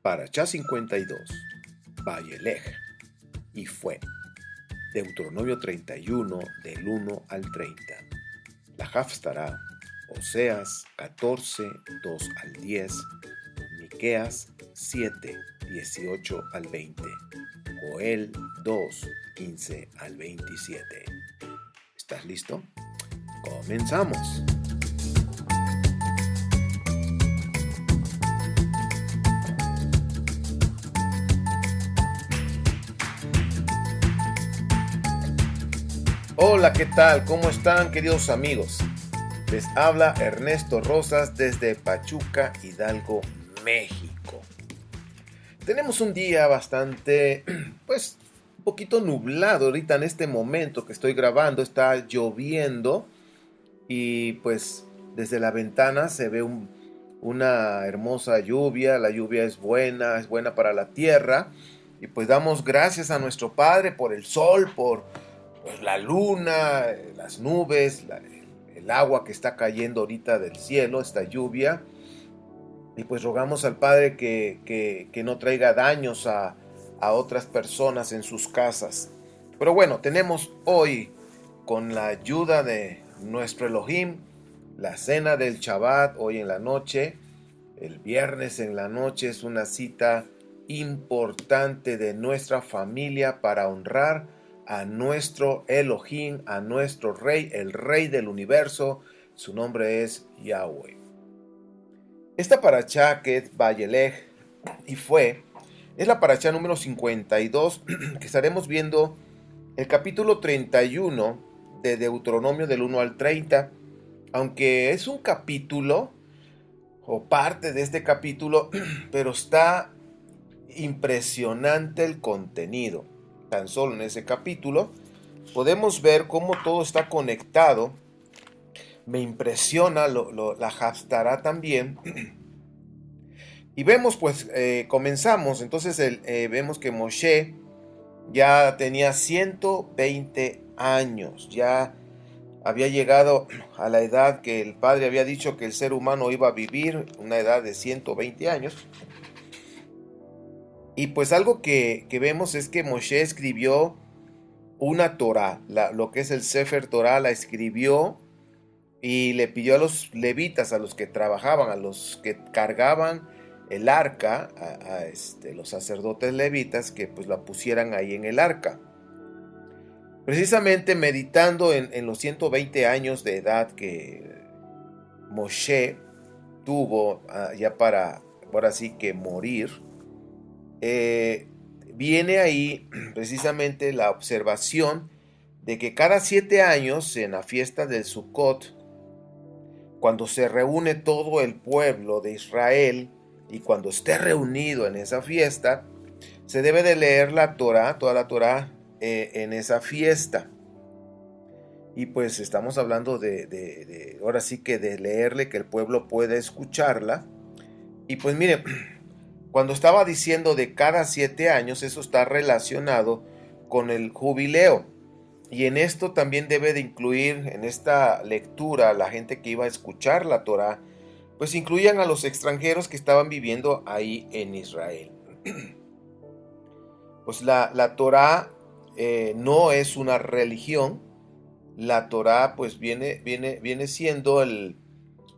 Parashá 52, Vayelej, y fue. Deuteronomio 31, del 1 al 30. La Haftará, Oseas 14, 2 al 10, Miqueas 7, 18 al 20, Joel 2, 15 al 27. ¿Estás listo? ¡Comenzamos! Hola, ¿qué tal? ¿Cómo están, queridos amigos? Les habla Ernesto Rosas desde Pachuca, Hidalgo, México. Tenemos un día bastante, un poquito nublado ahorita en este momento que estoy grabando. Está lloviendo y pues desde la ventana se ve una hermosa lluvia. La lluvia es buena para la tierra. Y pues damos gracias a nuestro Padre por el sol, por la luna, las nubes, el agua que está cayendo ahorita del cielo, esta lluvia. Y pues rogamos al Padre que no traiga daños a otras personas en sus casas. Pero bueno, tenemos hoy, con la ayuda de nuestro Elohim, la cena del Shabbat hoy en la noche. El viernes en la noche es una cita importante de nuestra familia para honrar a nuestro Elohim, a nuestro Rey, el Rey del universo. Su nombre es Yahweh. Esta parashá que es Vayelej y fue, es la parashá número 52, que estaremos viendo el capítulo 31 de Deuteronomio del 1 al 30, aunque es un capítulo o parte de este capítulo, pero está impresionante el contenido. Tan solo en ese capítulo podemos ver cómo todo está conectado. Me impresiona la Haftará también. Y vemos, comenzamos. Entonces vemos que Moshe ya tenía 120 años. Ya había llegado a la edad que el Padre había dicho que el ser humano iba a vivir, una edad de 120 años. Y pues algo que vemos es que Moshe escribió una Torá, lo que es el Sefer Torá, la escribió y le pidió a los levitas, a los que trabajaban, a los que cargaban el arca, los sacerdotes levitas, que pues la pusieran ahí en el arca. Precisamente meditando en los 120 años de edad que Moshe tuvo ya para, ahora sí que morir, viene ahí precisamente la observación de que cada 7 años en la fiesta del Sukkot, cuando se reúne todo el pueblo de Israel y cuando esté reunido en esa fiesta, se debe de leer la Torá, toda la Torá en esa fiesta. Y pues estamos hablando de ahora sí que de leerle, que el pueblo pueda escucharla. Y pues mire, cuando estaba diciendo de cada 7 años, eso está relacionado con el jubileo. Y en esto también debe de incluir, en esta lectura, la gente que iba a escuchar la Torá, pues incluían a los extranjeros que estaban viviendo ahí en Israel. Pues la Torá no es una religión. La Torá pues viene siendo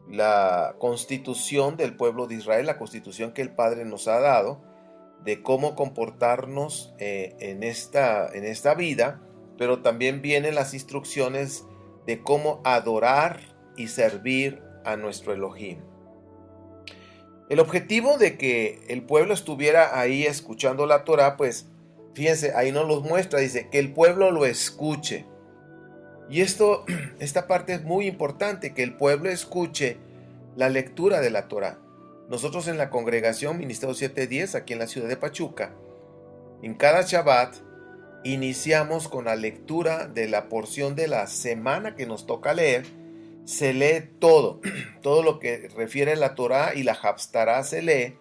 la constitución del pueblo de Israel, la constitución que el Padre nos ha dado de cómo comportarnos en esta vida, pero también vienen las instrucciones de cómo adorar y servir a nuestro Elohim. El objetivo de que el pueblo estuviera ahí escuchando la Torá, pues fíjense, ahí nos lo muestra, dice que el pueblo lo escuche. Y esta parte es muy importante, que el pueblo escuche la lectura de la Torá. Nosotros en la congregación Ministerio 710, aquí en la ciudad de Pachuca, en cada Shabbat, iniciamos con la lectura de la porción de la semana que nos toca leer. Se lee todo lo que refiere a la Torá y la Haftará se lee.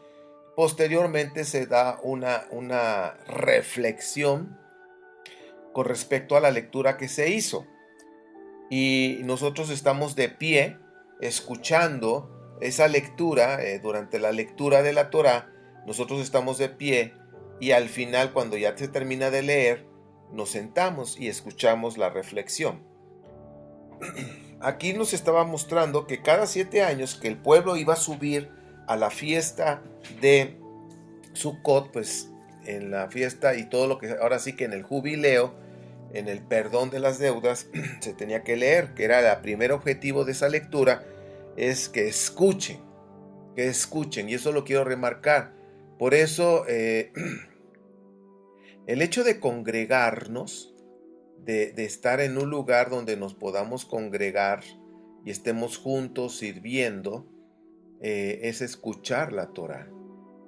Posteriormente se da una reflexión con respecto a la lectura que se hizo. Y nosotros estamos de pie escuchando esa lectura. Durante la lectura de la Torá nosotros estamos de pie y al final, cuando ya se termina de leer, nos sentamos y escuchamos la reflexión. Aquí nos estaba mostrando que cada 7 años que el pueblo iba a subir a la fiesta de Sukkot, pues en la fiesta y todo lo que ahora sí que en el jubileo, en el perdón de las deudas, se tenía que leer, que era el primer objetivo de esa lectura, es que escuchen, y eso lo quiero remarcar. Por eso, el hecho de congregarnos, de estar en un lugar donde nos podamos congregar y estemos juntos sirviendo, es escuchar la Torah.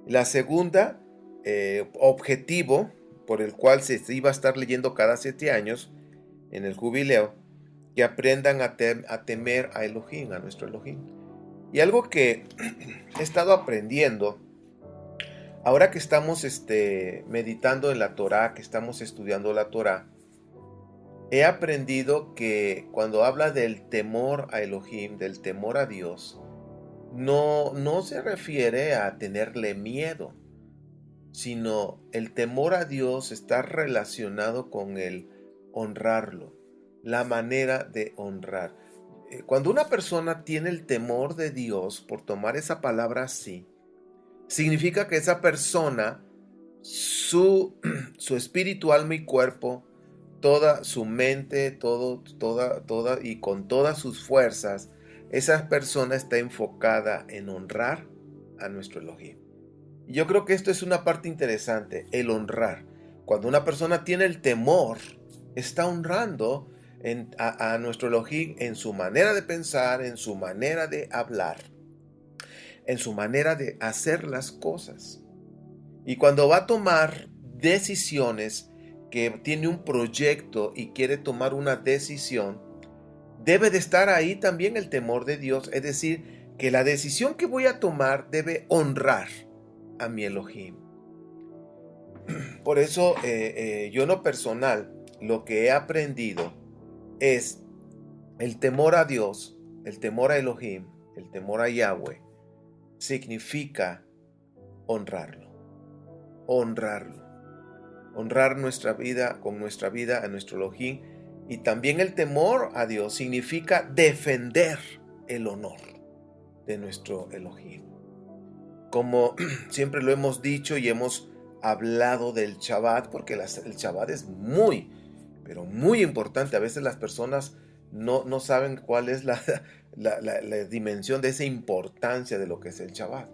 La segunda objetivo por el cual se iba a estar leyendo cada 7 años en el jubileo, que aprendan a temer a Elohim, a nuestro Elohim. Y algo que he estado aprendiendo, ahora que estamos meditando en la Torah, que estamos estudiando la Torah, he aprendido que cuando habla del temor a Elohim, del temor a Dios, no se refiere a tenerle miedo, sino el temor a Dios está relacionado con el honrarlo, la manera de honrar. Cuando una persona tiene el temor de Dios, por tomar esa palabra así, significa que esa persona, su espíritu, alma y cuerpo, toda su mente, toda y con todas sus fuerzas, esa persona está enfocada en honrar a nuestro Elohim. Y yo creo que esto es una parte interesante, el honrar. Cuando una persona tiene el temor, está honrando a nuestro Elohim en su manera de pensar, en su manera de hablar, en su manera de hacer las cosas. Y cuando va a tomar decisiones, que tiene un proyecto y quiere tomar una decisión, debe de estar ahí también el temor de Dios. Es decir, que la decisión que voy a tomar debe honrar a mi Elohim. Por eso yo en lo personal, lo que he aprendido es el temor a Dios, el temor a Elohim, el temor a Yahweh, significa honrarlo, honrar nuestra vida con nuestra vida a nuestro Elohim. Y también el temor a Dios significa defender el honor de nuestro Elohim. Como siempre lo hemos dicho y hemos hablado del Shabbat, porque el Shabbat es muy, pero muy importante. A veces las personas no saben cuál es la dimensión de esa importancia de lo que es el Shabbat.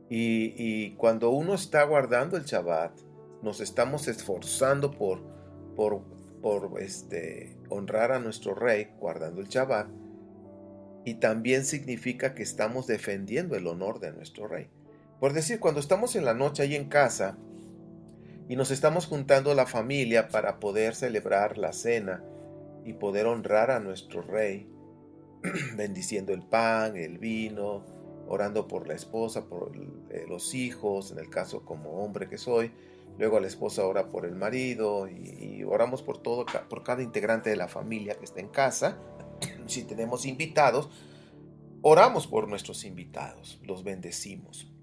Y cuando uno está guardando el Shabbat, nos estamos esforzando por honrar a nuestro Rey guardando el Shabbat, y también significa que estamos defendiendo el honor de nuestro Rey. Por decir, cuando estamos en la noche ahí en casa y nos estamos juntando la familia para poder celebrar la cena y poder honrar a nuestro Rey, bendiciendo el pan, el vino, orando por la esposa, por los hijos, en el caso como hombre que soy. Luego la esposa ora por el marido y oramos por cada integrante de la familia que está en casa. Si tenemos invitados, oramos por nuestros invitados, los bendecimos.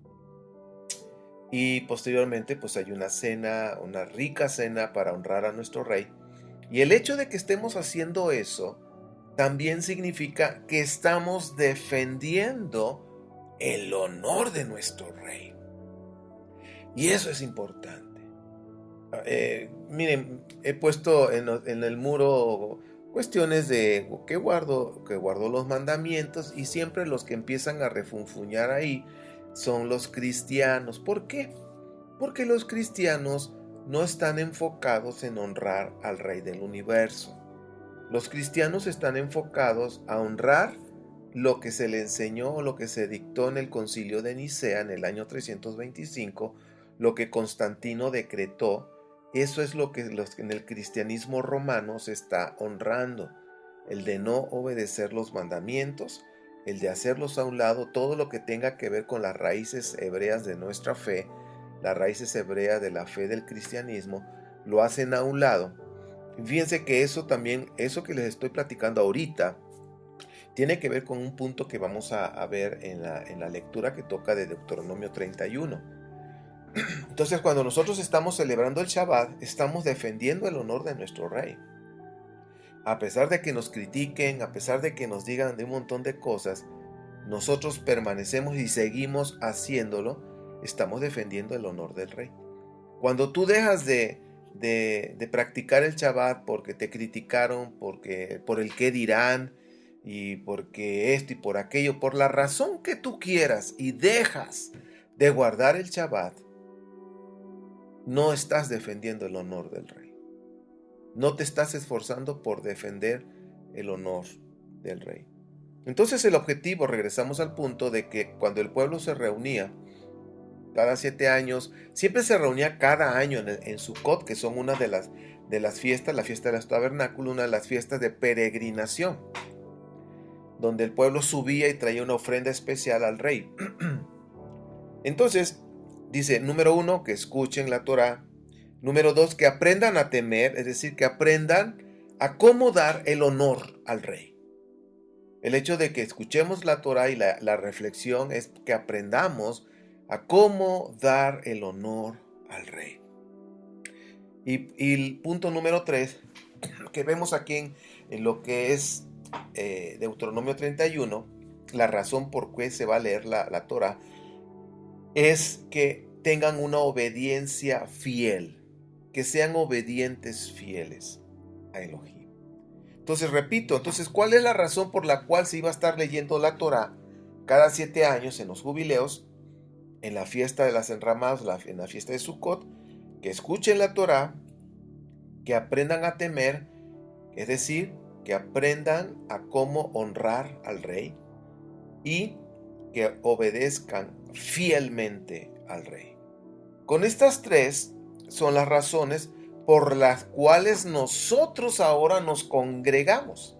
Y posteriormente pues hay una cena, una rica cena para honrar a nuestro Rey. Y el hecho de que estemos haciendo eso también significa que estamos defendiendo el honor de nuestro Rey. Y eso es importante. Miren, he puesto en el muro cuestiones de que guardo los mandamientos, y siempre los que empiezan a refunfuñar ahí son los cristianos. ¿Por qué? Porque los cristianos no están enfocados en honrar al Rey del universo. Los cristianos están enfocados a honrar lo que se le enseñó, lo que se dictó en el Concilio de Nicea en el año 325, lo que Constantino decretó. Eso es lo que en el cristianismo romano se está honrando, el de no obedecer los mandamientos, el de hacerlos a un lado, todo lo que tenga que ver con las raíces hebreas de nuestra fe, las raíces hebreas de la fe del cristianismo, lo hacen a un lado. Fíjense que eso que les estoy platicando ahorita, tiene que ver con un punto que vamos a ver en la lectura que toca de Deuteronomio 31. Entonces, cuando nosotros estamos celebrando el Shabbat, estamos defendiendo el honor de nuestro rey. A pesar de que nos critiquen, a pesar de que nos digan de un montón de cosas, nosotros permanecemos y seguimos haciéndolo, estamos defendiendo el honor del rey. Cuando tú dejas de practicar el Shabbat porque te criticaron, por el qué dirán, y porque esto y por aquello, por la razón que tú quieras, y dejas de guardar el Shabbat, no estás defendiendo el honor del rey. No te estás esforzando por defender el honor del rey. Entonces el objetivo, regresamos al punto de que cuando el pueblo se reunía cada 7 años, siempre se reunía cada año en Sukkot, que son una de las fiestas, la fiesta de los tabernáculos, una de las fiestas de peregrinación, donde el pueblo subía y traía una ofrenda especial al rey. Entonces, dice, número 1, que escuchen la Torá. Número 2, que aprendan a temer, es decir, que aprendan a cómo dar el honor al rey. El hecho de que escuchemos la Torá y la reflexión es que aprendamos a cómo dar el honor al rey. Y el punto número 3, que vemos aquí en lo que es Deuteronomio 31, la razón por qué se va a leer la Torá, es que tengan una obediencia fiel, que sean obedientes fieles a Elohim. Entonces, repito, ¿cuál es la razón por la cual se iba a estar leyendo la Torá cada 7 años en los jubileos, en la fiesta de las enramadas, en la fiesta de Sukkot? Que escuchen la Torá, que aprendan a temer, es decir, que aprendan a cómo honrar al rey y que obedezcan fielmente al rey. Con estas 3 son las razones por las cuales nosotros ahora nos congregamos.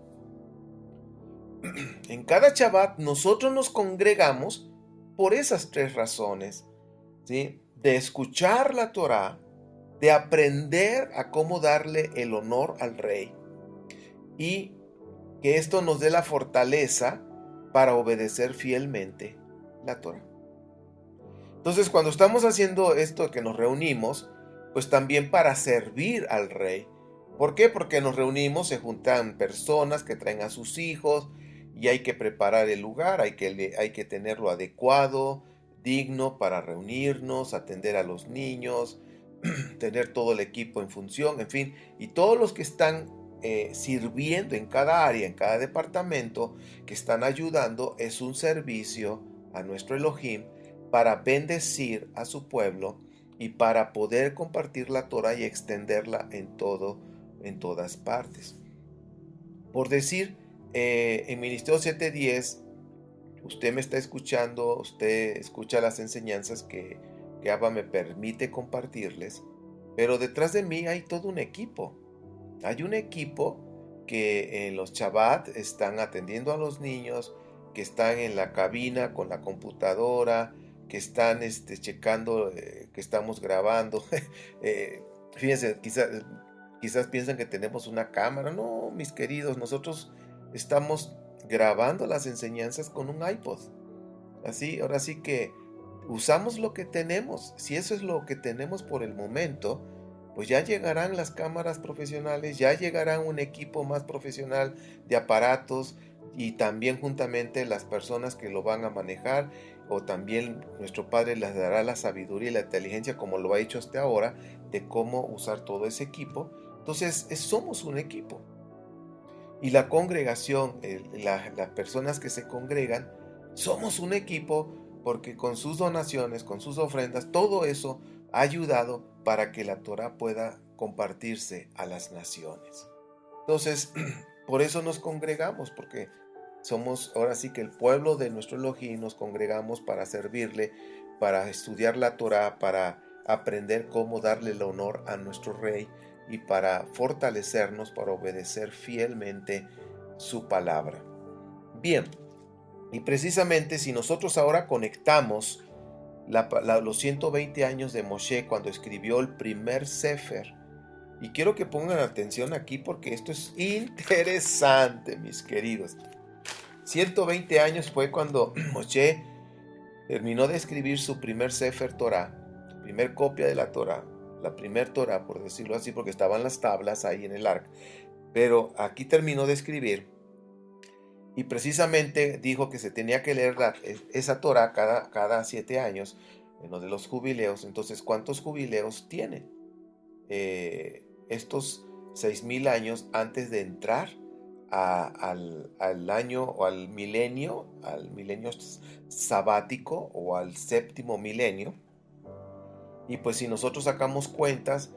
En cada Shabbat nosotros nos congregamos por esas 3 razones, ¿sí? De escuchar la Torá, de aprender a cómo darle el honor al rey y que esto nos dé la fortaleza para obedecer fielmente la Torá. Entonces, cuando estamos haciendo esto, que nos reunimos, pues también para servir al rey. ¿Por qué? Porque nos reunimos, se juntan personas que traen a sus hijos y hay que preparar el lugar, hay que tenerlo adecuado, digno para reunirnos, atender a los niños, tener todo el equipo en función, en fin, y todos los que están sirviendo en cada área, en cada departamento, que están ayudando, es un servicio a nuestro Elohim para bendecir a su pueblo y para poder compartir la Torah y extenderla en todas partes. Por decir, en Ministerio 710, usted me está escuchando, usted escucha las enseñanzas que Abba me permite compartirles, pero detrás de mí hay todo un equipo. Hay un equipo que en los Shabbat están atendiendo a los niños, que están en la cabina con la computadora, que están checando que estamos grabando. Fíjense, quizás piensan que tenemos una cámara. No, mis queridos, nosotros estamos grabando las enseñanzas con un iPod. Así, ahora sí que usamos lo que tenemos. Si eso es lo que tenemos por el momento, pues ya llegarán las cámaras profesionales, ya llegarán un equipo más profesional de aparatos y también juntamente las personas que lo van a manejar, o también nuestro Padre les dará la sabiduría y la inteligencia, como lo ha hecho hasta ahora, de cómo usar todo ese equipo. Entonces somos un equipo. Y la congregación, las personas que se congregan, somos un equipo porque con sus donaciones, con sus ofrendas, todo eso ha ayudado para que la Torah pueda compartirse a las naciones. Entonces, por eso nos congregamos, porque somos ahora sí que el pueblo de nuestro Elohim, nos congregamos para servirle, para estudiar la Torah, para aprender cómo darle el honor a nuestro Rey y para fortalecernos, para obedecer fielmente su palabra. Bien, y precisamente si nosotros ahora conectamos los 120 años de Moshe cuando escribió el primer Sefer, y quiero que pongan atención aquí porque esto es interesante, mis queridos. 120 años fue cuando Moshe terminó de escribir su primer Sefer Torah, primer copia de la Torah, la primer Torah, por decirlo así, porque estaban las tablas ahí en el arca. Pero aquí terminó de escribir y precisamente dijo que se tenía que leer esa Torah cada 7 años, en lo de los jubileos. Entonces, ¿cuántos jubileos tiene? Estos 6,000 años antes de entrar al año o al milenio sabático o al séptimo milenio. Y pues si nosotros sacamos cuentas,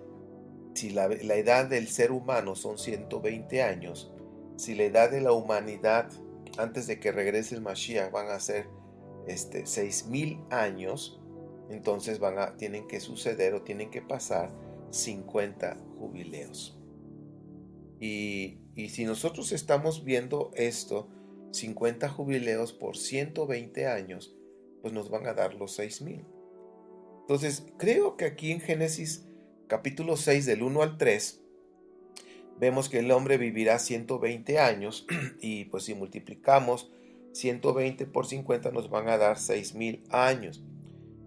si la edad del ser humano son 120 años, si la edad de la humanidad antes de que regrese el Mashiach van a ser 6,000 años, entonces tienen que suceder o tienen que pasar 50 jubileos. Y si nosotros estamos viendo esto, 50 jubileos por 120 años, pues nos van a dar los 6,000. Entonces, creo que aquí en Génesis capítulo 6 del 1 al 3, vemos que el hombre vivirá 120 años y pues si multiplicamos 120 por 50 nos van a dar 6,000 años.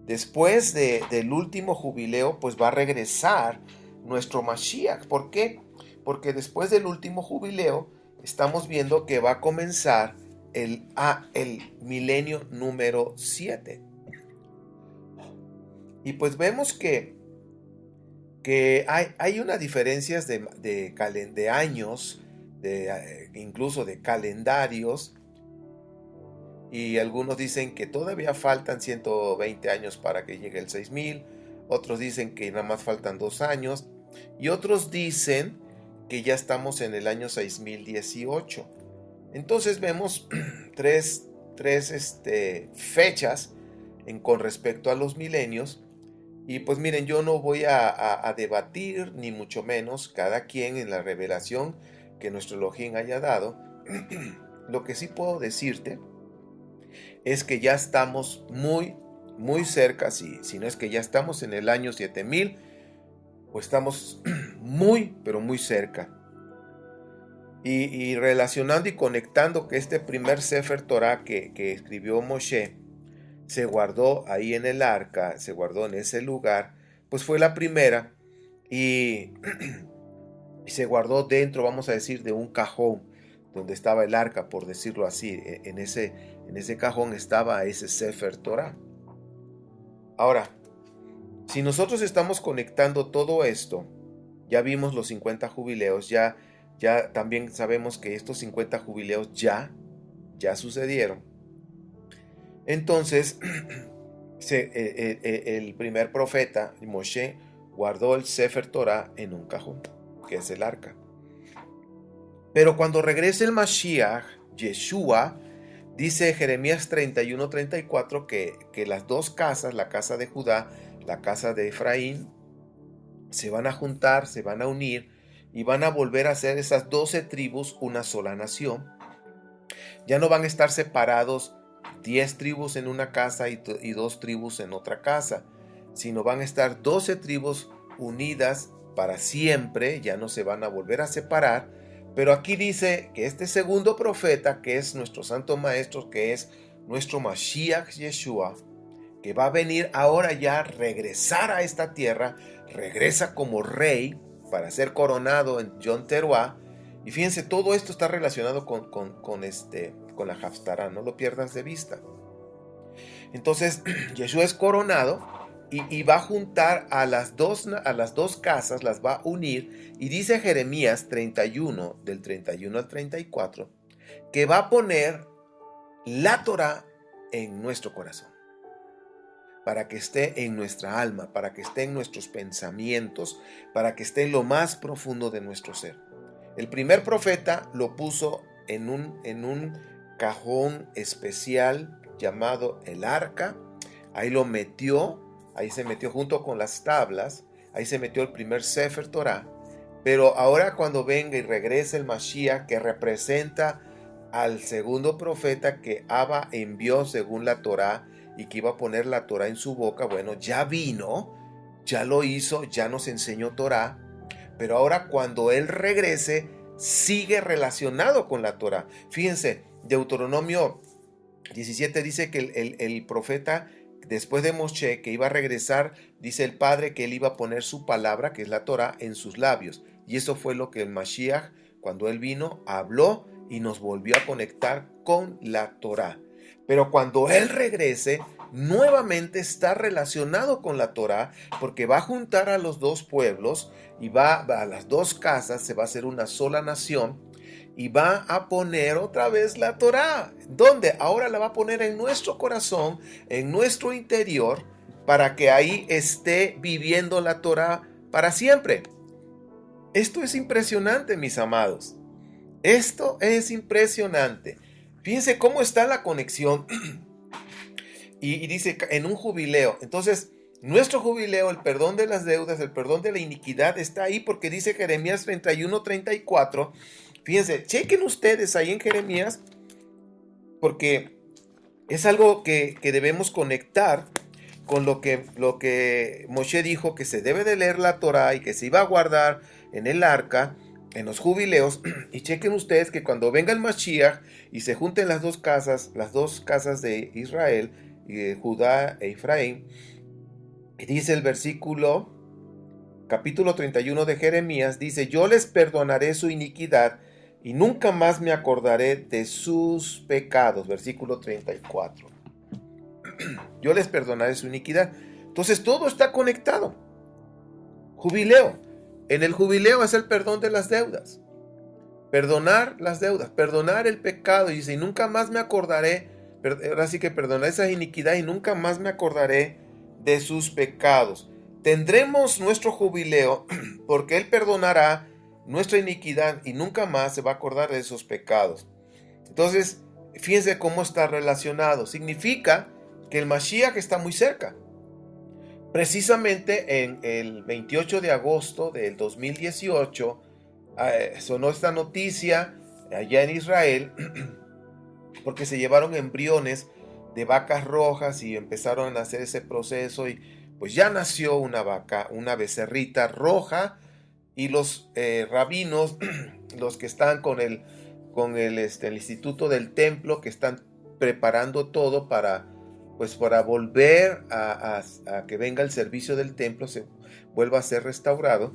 Después del último jubileo, pues va a regresar nuestro Mashiach. ¿Por qué? Porque después del último jubileo estamos viendo que va a comenzar el milenio número 7. Y pues vemos que hay una diferencia de años, incluso de calendarios. Y algunos dicen que todavía faltan 120 años para que llegue el 6,000. Otros dicen que nada más faltan 2 años. Y otros dicen que ya estamos en el año 6018. Entonces vemos tres fechas con respecto a los milenios. Y pues miren, yo no voy a debatir, ni mucho menos, cada quien en la revelación que nuestro Elohim haya dado. Lo que sí puedo decirte es que ya estamos muy, muy cerca, si no es que ya estamos en el año 7000, pues estamos muy, pero muy cerca. Y relacionando y conectando que este primer Sefer Torah que escribió Moshe se guardó ahí en el arca, se guardó en ese lugar, pues fue la primera y se guardó dentro, vamos a decir, de un cajón donde estaba el arca, por decirlo así. En ese cajón estaba ese Sefer Torah. Ahora, si nosotros estamos conectando todo esto, ya vimos los 50 jubileos, ya también sabemos que estos 50 jubileos ya sucedieron. Entonces, el primer profeta, Moshe, guardó el Sefer Torah en un cajón, que es el arca. Pero cuando regrese el Mashiach, Yeshua, dice Jeremías 31-34 que las dos casas, la casa de Judá, la casa de Efraín, se van a juntar, se van a unir y van a volver a ser esas 12 tribus una sola nación. Ya no van a estar separados 10 tribus en una casa y 2 tribus en otra casa, sino van a estar 12 tribus unidas para siempre, ya no se van a volver a separar. Pero aquí dice que este segundo profeta, que es nuestro santo maestro, que es nuestro Mashiach Yeshua, que va a venir ahora ya, regresar a esta tierra, regresa como rey para ser coronado en Yom Teruah. Y fíjense, todo esto está relacionado con la Haftarah, no lo pierdas de vista. Entonces, Yeshua es coronado y va a juntar a las dos casas, las va a unir. Y dice Jeremías 31, del 31 al 34, que va a poner la Torah en nuestro corazón, para que esté en nuestra alma, para que esté en nuestros pensamientos, para que esté en lo más profundo de nuestro ser. El primer profeta lo puso en un cajón especial llamado el arca. Ahí lo metió, ahí se metió junto con las tablas, ahí se metió el primer Sefer Torah. Pero ahora cuando venga y regrese el Mashiach, que representa al segundo profeta que Abba envió según la Torah y que iba a poner la Torah en su boca, bueno, ya vino, ya lo hizo, ya nos enseñó Torah. Pero ahora cuando Él regrese, sigue relacionado con la Torá. Fíjense, Deuteronomio 17 dice que el profeta, después de Moshe, que iba a regresar, dice el Padre que él iba a poner su palabra, que es la Torá, en sus labios. Y eso fue lo que el Mashiach, cuando él vino, habló y nos volvió a conectar con la Torá. Pero cuando él regrese, nuevamente está relacionado con la Torá, porque va a juntar a los dos pueblos y va a las dos casas, se va a hacer una sola nación y va a poner otra vez la Torá. ¿Dónde? Ahora la va a poner en nuestro corazón, en nuestro interior, para que ahí esté viviendo la Torá para siempre. Esto es impresionante, mis amados. Esto es impresionante. Fíjense cómo está la conexión. Y dice en un jubileo. Entonces, nuestro jubileo, el perdón de las deudas, el perdón de la iniquidad, está ahí porque dice Jeremías 31:34. Fíjense, chequen ustedes ahí en Jeremías, porque es algo que debemos conectar con lo que Moshe dijo, que se debe de leer la Torá y que se iba a guardar en el arca, en los jubileos. Y chequen ustedes que cuando venga el Mashiach y se junten las dos casas de Israel, Judá e Efraín, dice el versículo, capítulo 31 de Jeremías, dice: yo les perdonaré su iniquidad y nunca más me acordaré de sus pecados. Versículo 34. Yo les perdonaré su iniquidad. Entonces todo está conectado. Jubileo. En el jubileo es el perdón de las deudas. Perdonar las deudas, perdonar el pecado. Y dice: y nunca más me acordaré. Ahora sí que perdonar esa iniquidad y nunca más me acordaré de sus pecados. Tendremos nuestro jubileo porque Él perdonará nuestra iniquidad y nunca más se va a acordar de esos pecados. Entonces, fíjense cómo está relacionado. Significa que el Mashiach está muy cerca. Precisamente en el 28 de agosto del 2018 sonó esta noticia allá en Israel, porque se llevaron embriones de vacas rojas y empezaron a hacer ese proceso y pues ya nació una vaca, una becerrita roja, y los rabinos, los que están con el instituto del templo, que están preparando todo para volver a que venga el servicio del templo, se vuelva a ser restaurado.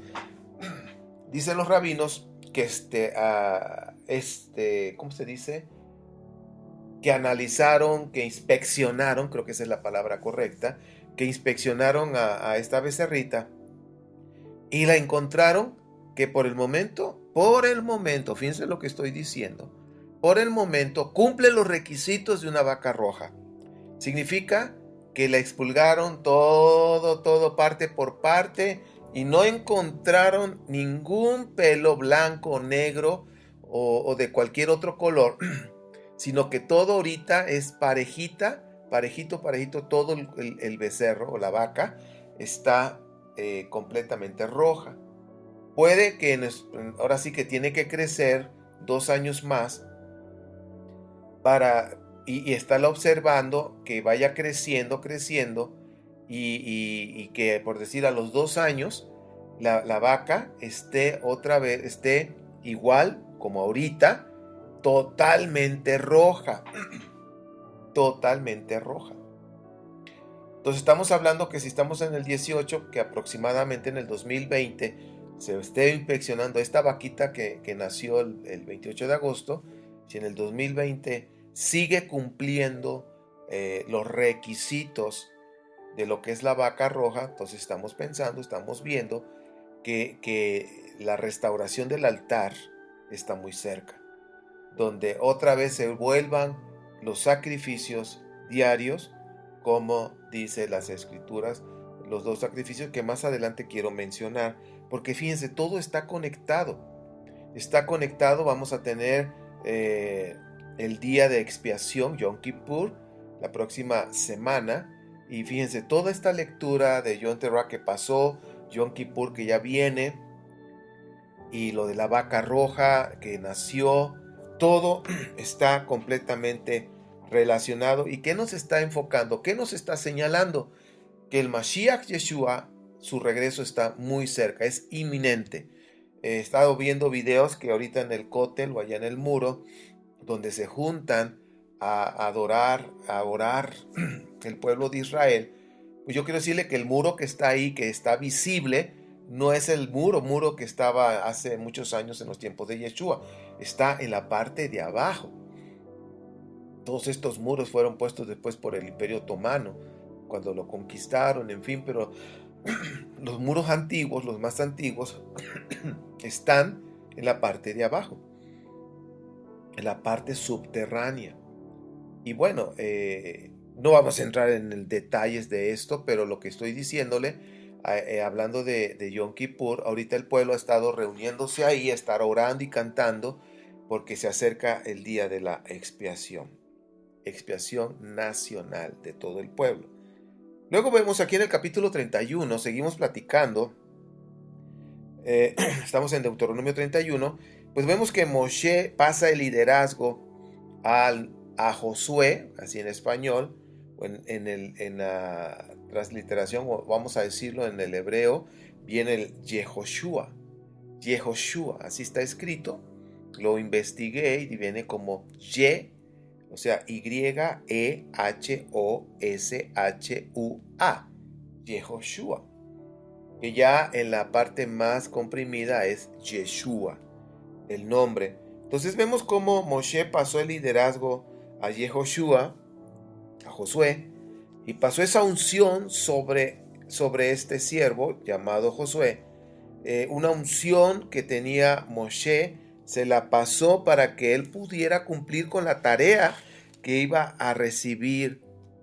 Dicen los rabinos que ¿cómo se dice? Que analizaron, que inspeccionaron, creo que esa es la palabra correcta, que inspeccionaron a esta becerrita y la encontraron que por el momento, fíjense lo que estoy diciendo, por el momento cumple los requisitos de una vaca roja. Significa que la expulgaron todo, parte por parte, y no encontraron ningún pelo blanco, negro o de cualquier otro color, sino que todo ahorita es parejito, todo el becerro o la vaca está completamente roja. Puede que ahora sí que tiene que crecer 2 años más y estarla observando que vaya creciendo y que, por decir, a los 2 años la vaca esté igual como ahorita, totalmente roja. Totalmente roja. Entonces estamos hablando que si estamos en el 18, que aproximadamente en el 2020 se esté inspeccionando esta vaquita que nació el 28 de agosto, si en el 2020 sigue cumpliendo los requisitos de lo que es la vaca roja, entonces estamos viendo que la restauración del altar está muy cerca, donde otra vez se vuelvan los sacrificios diarios, como dice las escrituras, los 2 sacrificios que más adelante quiero mencionar, porque fíjense, todo está conectado, vamos a tener el día de expiación, Yom Kippur, la próxima semana, y fíjense, toda esta lectura de Yom Teruah que pasó, Yom Kippur que ya viene, y lo de la vaca roja que nació, todo está completamente relacionado. ¿Y qué nos está enfocando? ¿Qué nos está señalando? Que el Mashiach Yeshua, su regreso está muy cerca, es inminente. He estado viendo videos que ahorita en el cótel o allá en el muro, donde se juntan a adorar, a orar el pueblo de Israel. Pues yo quiero decirle que el muro que está ahí, que está visible, no es el muro que estaba hace muchos años en los tiempos de Yeshua. Está en la parte de abajo. Todos estos muros fueron puestos después por el Imperio Otomano, cuando lo conquistaron, en fin, pero los muros antiguos, los más antiguos, están en la parte de abajo, en la parte subterránea. Y bueno, no vamos a entrar en el detalles de esto, pero lo que estoy diciéndole, hablando de Yom Kippur, ahorita el pueblo ha estado reuniéndose ahí, a estar orando y cantando, porque se acerca el día de la expiación nacional de todo el pueblo. Luego vemos aquí en el capítulo 31, seguimos platicando, estamos en Deuteronomio 31, pues vemos que Moshe pasa el liderazgo a Josué, así en español, en la transliteración, o vamos a decirlo en el hebreo, viene el Yehoshua, así está escrito, lo investigué y viene como Ye, o sea, Yehosua, Yehoshua, que ya en la parte más comprimida es Yeshua, el nombre. Entonces vemos cómo Moshe pasó el liderazgo a Yehoshua, a Josué, y pasó esa unción sobre este siervo llamado Josué, una unción que tenía Moshe, se la pasó para que él pudiera cumplir con la tarea que iba a recibir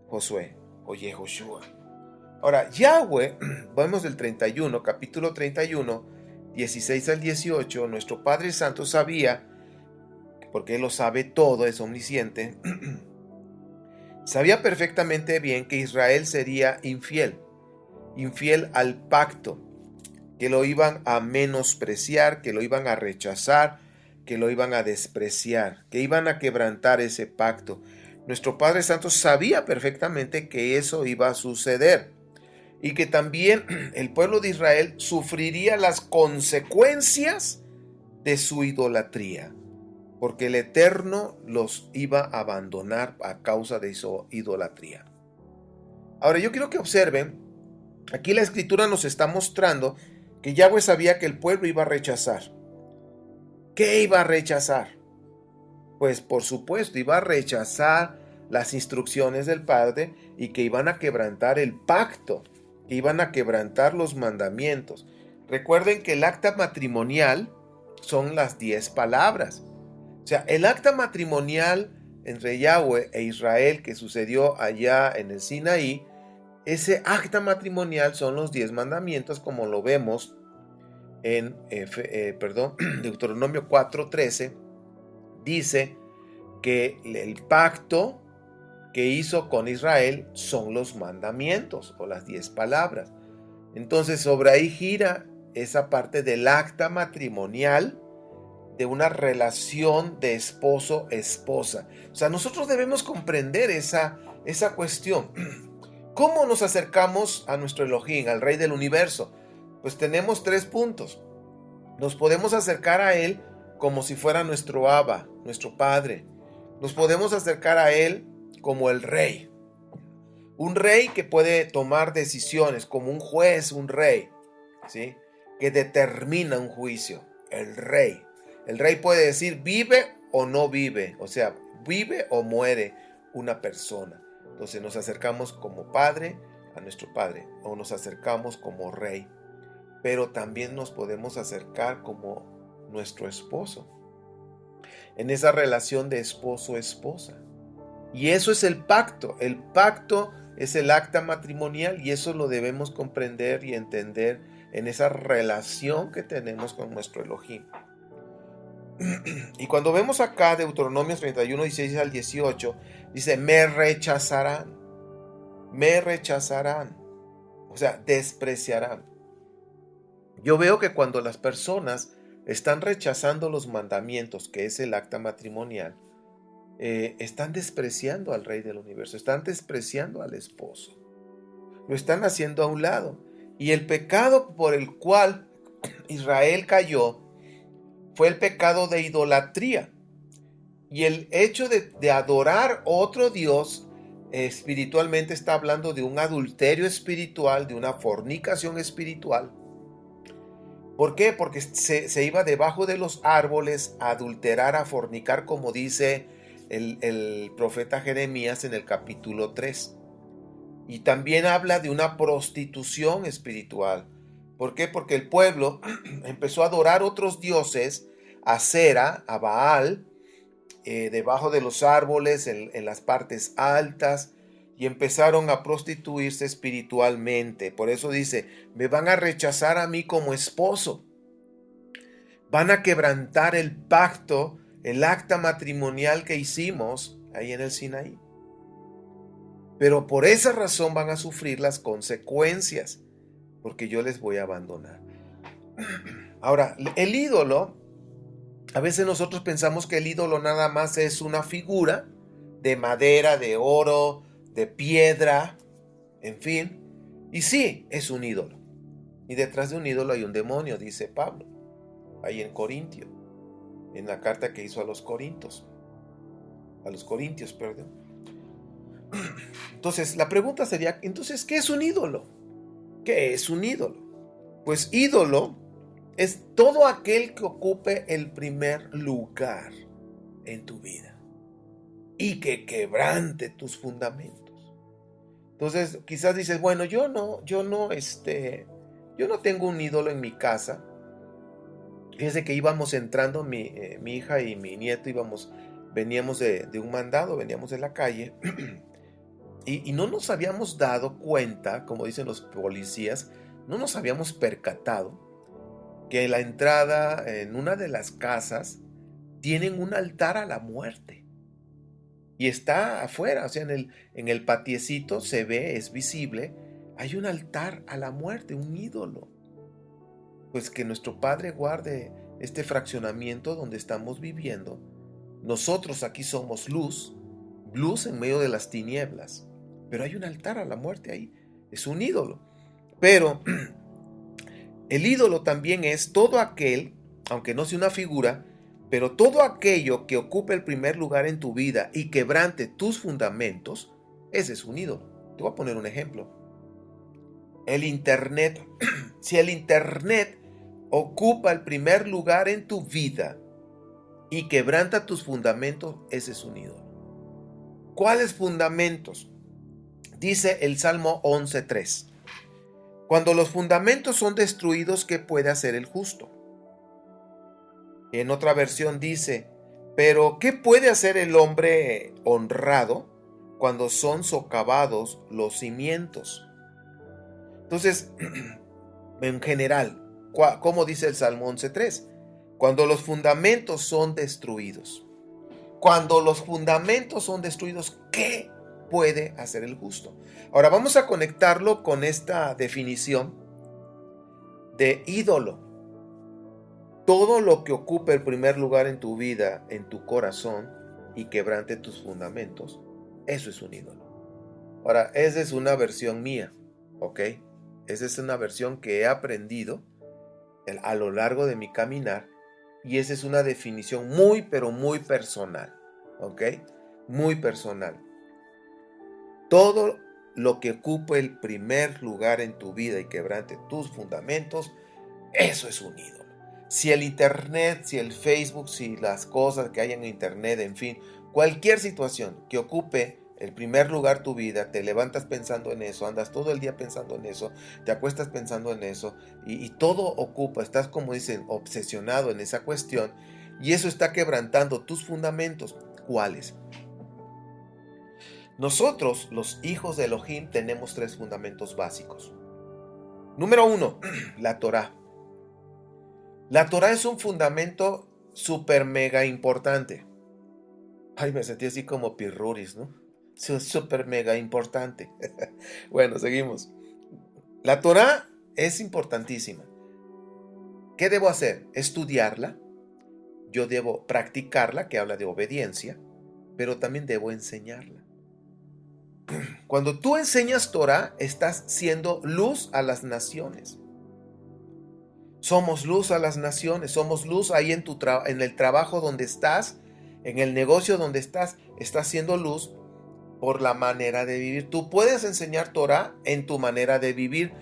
Josué o Yehoshua. Ahora, Yahweh, vemos del 31, capítulo 31, 16 al 18, nuestro Padre Santo sabía, porque Él lo sabe todo, es omnisciente, sabía perfectamente bien que Israel sería infiel al pacto, que lo iban a menospreciar, que lo iban a rechazar, que lo iban a despreciar, que iban a quebrantar ese pacto. Nuestro Padre Santo sabía perfectamente que eso iba a suceder y que también el pueblo de Israel sufriría las consecuencias de su idolatría, porque el Eterno los iba a abandonar a causa de su idolatría. Ahora yo quiero que observen, aquí la Escritura nos está mostrando que Yahweh sabía que el pueblo iba a rechazar. ¿Qué iba a rechazar? Pues por supuesto iba a rechazar las instrucciones del Padre y que iban a quebrantar el pacto, que iban a quebrantar los mandamientos. Recuerden que el acta matrimonial son las 10 palabras. O sea, el acta matrimonial entre Yahweh e Israel que sucedió allá en el Sinaí, ese acta matrimonial son los 10 mandamientos, como lo vemos en Deuteronomio 4:13. Dice que el pacto que hizo con Israel son los mandamientos o las 10 palabras. Entonces sobre ahí gira esa parte del acta matrimonial, de una relación de esposo-esposa. O sea, nosotros debemos comprender esa cuestión. ¿Cómo nos acercamos a nuestro Elohim, al Rey del Universo? Pues tenemos 3 puntos. Nos podemos acercar a Él como si fuera nuestro Abba, nuestro Padre. Nos podemos acercar a Él como el Rey. Un rey que puede tomar decisiones, como un juez, un rey, ¿sí? Que determina un juicio. El Rey. El Rey puede decir vive o no vive, o sea, vive o muere una persona. Entonces nos acercamos como Padre a nuestro Padre, o nos acercamos como Rey. Pero también nos podemos acercar como nuestro esposo, en esa relación de esposo-esposa. Y eso es el pacto. El pacto es el acta matrimonial y eso lo debemos comprender y entender en esa relación que tenemos con nuestro Elohim. Y cuando vemos acá Deuteronomio 31, 16 al 18, dice, me rechazarán, o sea, despreciarán. Yo veo que cuando las personas están rechazando los mandamientos, que es el acta matrimonial, están despreciando al Rey del Universo, están despreciando al esposo, lo están haciendo a un lado. Y el pecado por el cual Israel cayó fue el pecado de idolatría. Y el hecho de adorar otro Dios espiritualmente está hablando de un adulterio espiritual, de una fornicación espiritual. ¿Por qué? Porque se iba debajo de los árboles a adulterar, a fornicar, como dice el profeta Jeremías en el capítulo 3. Y también habla de una prostitución espiritual. ¿Por qué? Porque el pueblo empezó a adorar otros dioses, a Cera, a Baal, debajo de los árboles, en las partes altas, y empezaron a prostituirse espiritualmente. Por eso dice, me van a rechazar a mí como esposo. Van a quebrantar el pacto, el acta matrimonial que hicimos ahí en el Sinaí. Pero por esa razón van a sufrir las consecuencias, porque yo les voy a abandonar. Ahora, el ídolo, a veces nosotros pensamos que el ídolo nada más es una figura de madera, de oro, de piedra, en fin. Y sí, es un ídolo. Y detrás de un ídolo hay un demonio, dice Pablo, ahí en Corintio, en la carta que hizo a los Corintios, perdón. Entonces, la pregunta sería, entonces, ¿qué es un ídolo? ¿Qué es un ídolo? Pues ídolo es todo aquel que ocupe el primer lugar en tu vida y que quebrante tus fundamentos. Entonces, quizás dices, bueno, yo no tengo un ídolo en mi casa. Fíjense que íbamos entrando, mi hija y mi nieto veníamos de un mandado, veníamos de la calle y no nos habíamos dado cuenta, como dicen los policías, no nos habíamos percatado que en la entrada, en una de las casas, tienen un altar a la muerte. Y está afuera, o sea, en el patiecito se ve, es visible, hay un altar a la muerte, un ídolo. Pues que nuestro Padre guarde este fraccionamiento donde estamos viviendo. Nosotros aquí somos luz en medio de las tinieblas. Pero hay un altar a la muerte ahí, es un ídolo. Pero el ídolo también es todo aquel, aunque no sea una figura, pero todo aquello que ocupe el primer lugar en tu vida y quebrante tus fundamentos, ese es un ídolo. Te voy a poner un ejemplo. El Internet. Si el Internet ocupa el primer lugar en tu vida y quebranta tus fundamentos, ese es un ídolo. ¿Cuáles fundamentos? Dice el Salmo 11:3. Cuando los fundamentos son destruidos, ¿qué puede hacer el justo? En otra versión dice, pero ¿qué puede hacer el hombre honrado cuando son socavados los cimientos? Entonces, en general, ¿cómo dice el Salmo 11:3? Cuando los fundamentos son destruidos. Cuando los fundamentos son destruidos, ¿qué puede hacer el justo? Ahora vamos a conectarlo con esta definición de ídolo. Todo lo que ocupe el primer lugar en tu vida, en tu corazón y quebrante tus fundamentos, eso es un ídolo. Ahora, esa es una versión mía, ¿ok? Esa es una versión que he aprendido a lo largo de mi caminar y esa es una definición muy, pero muy personal, ¿ok? Muy personal. Todo lo que ocupe el primer lugar en tu vida y quebrante tus fundamentos, eso es un ídolo. Si el Internet, si el Facebook, si las cosas que hay en Internet, en fin, cualquier situación que ocupe el primer lugar tu vida, te levantas pensando en eso, andas todo el día pensando en eso, te acuestas pensando en eso y todo ocupa, estás como dicen, obsesionado en esa cuestión y eso está quebrantando tus fundamentos. ¿Cuáles? Nosotros, los hijos de Elohim, tenemos 3 fundamentos básicos. Número 1, la Torá. La Torá es un fundamento súper mega importante. Ay, me sentí así como pirruris, ¿no? Es súper mega importante. Bueno, seguimos. La Torá es importantísima. ¿Qué debo hacer? Estudiarla. Yo debo practicarla, que habla de obediencia, pero también debo enseñarla. Cuando tú enseñas Torá, estás siendo luz a las naciones. Somos luz a las naciones, somos luz ahí en el trabajo donde estás, en el negocio donde estás siendo luz por la manera de vivir. Tú puedes enseñar Torah en tu manera de vivir.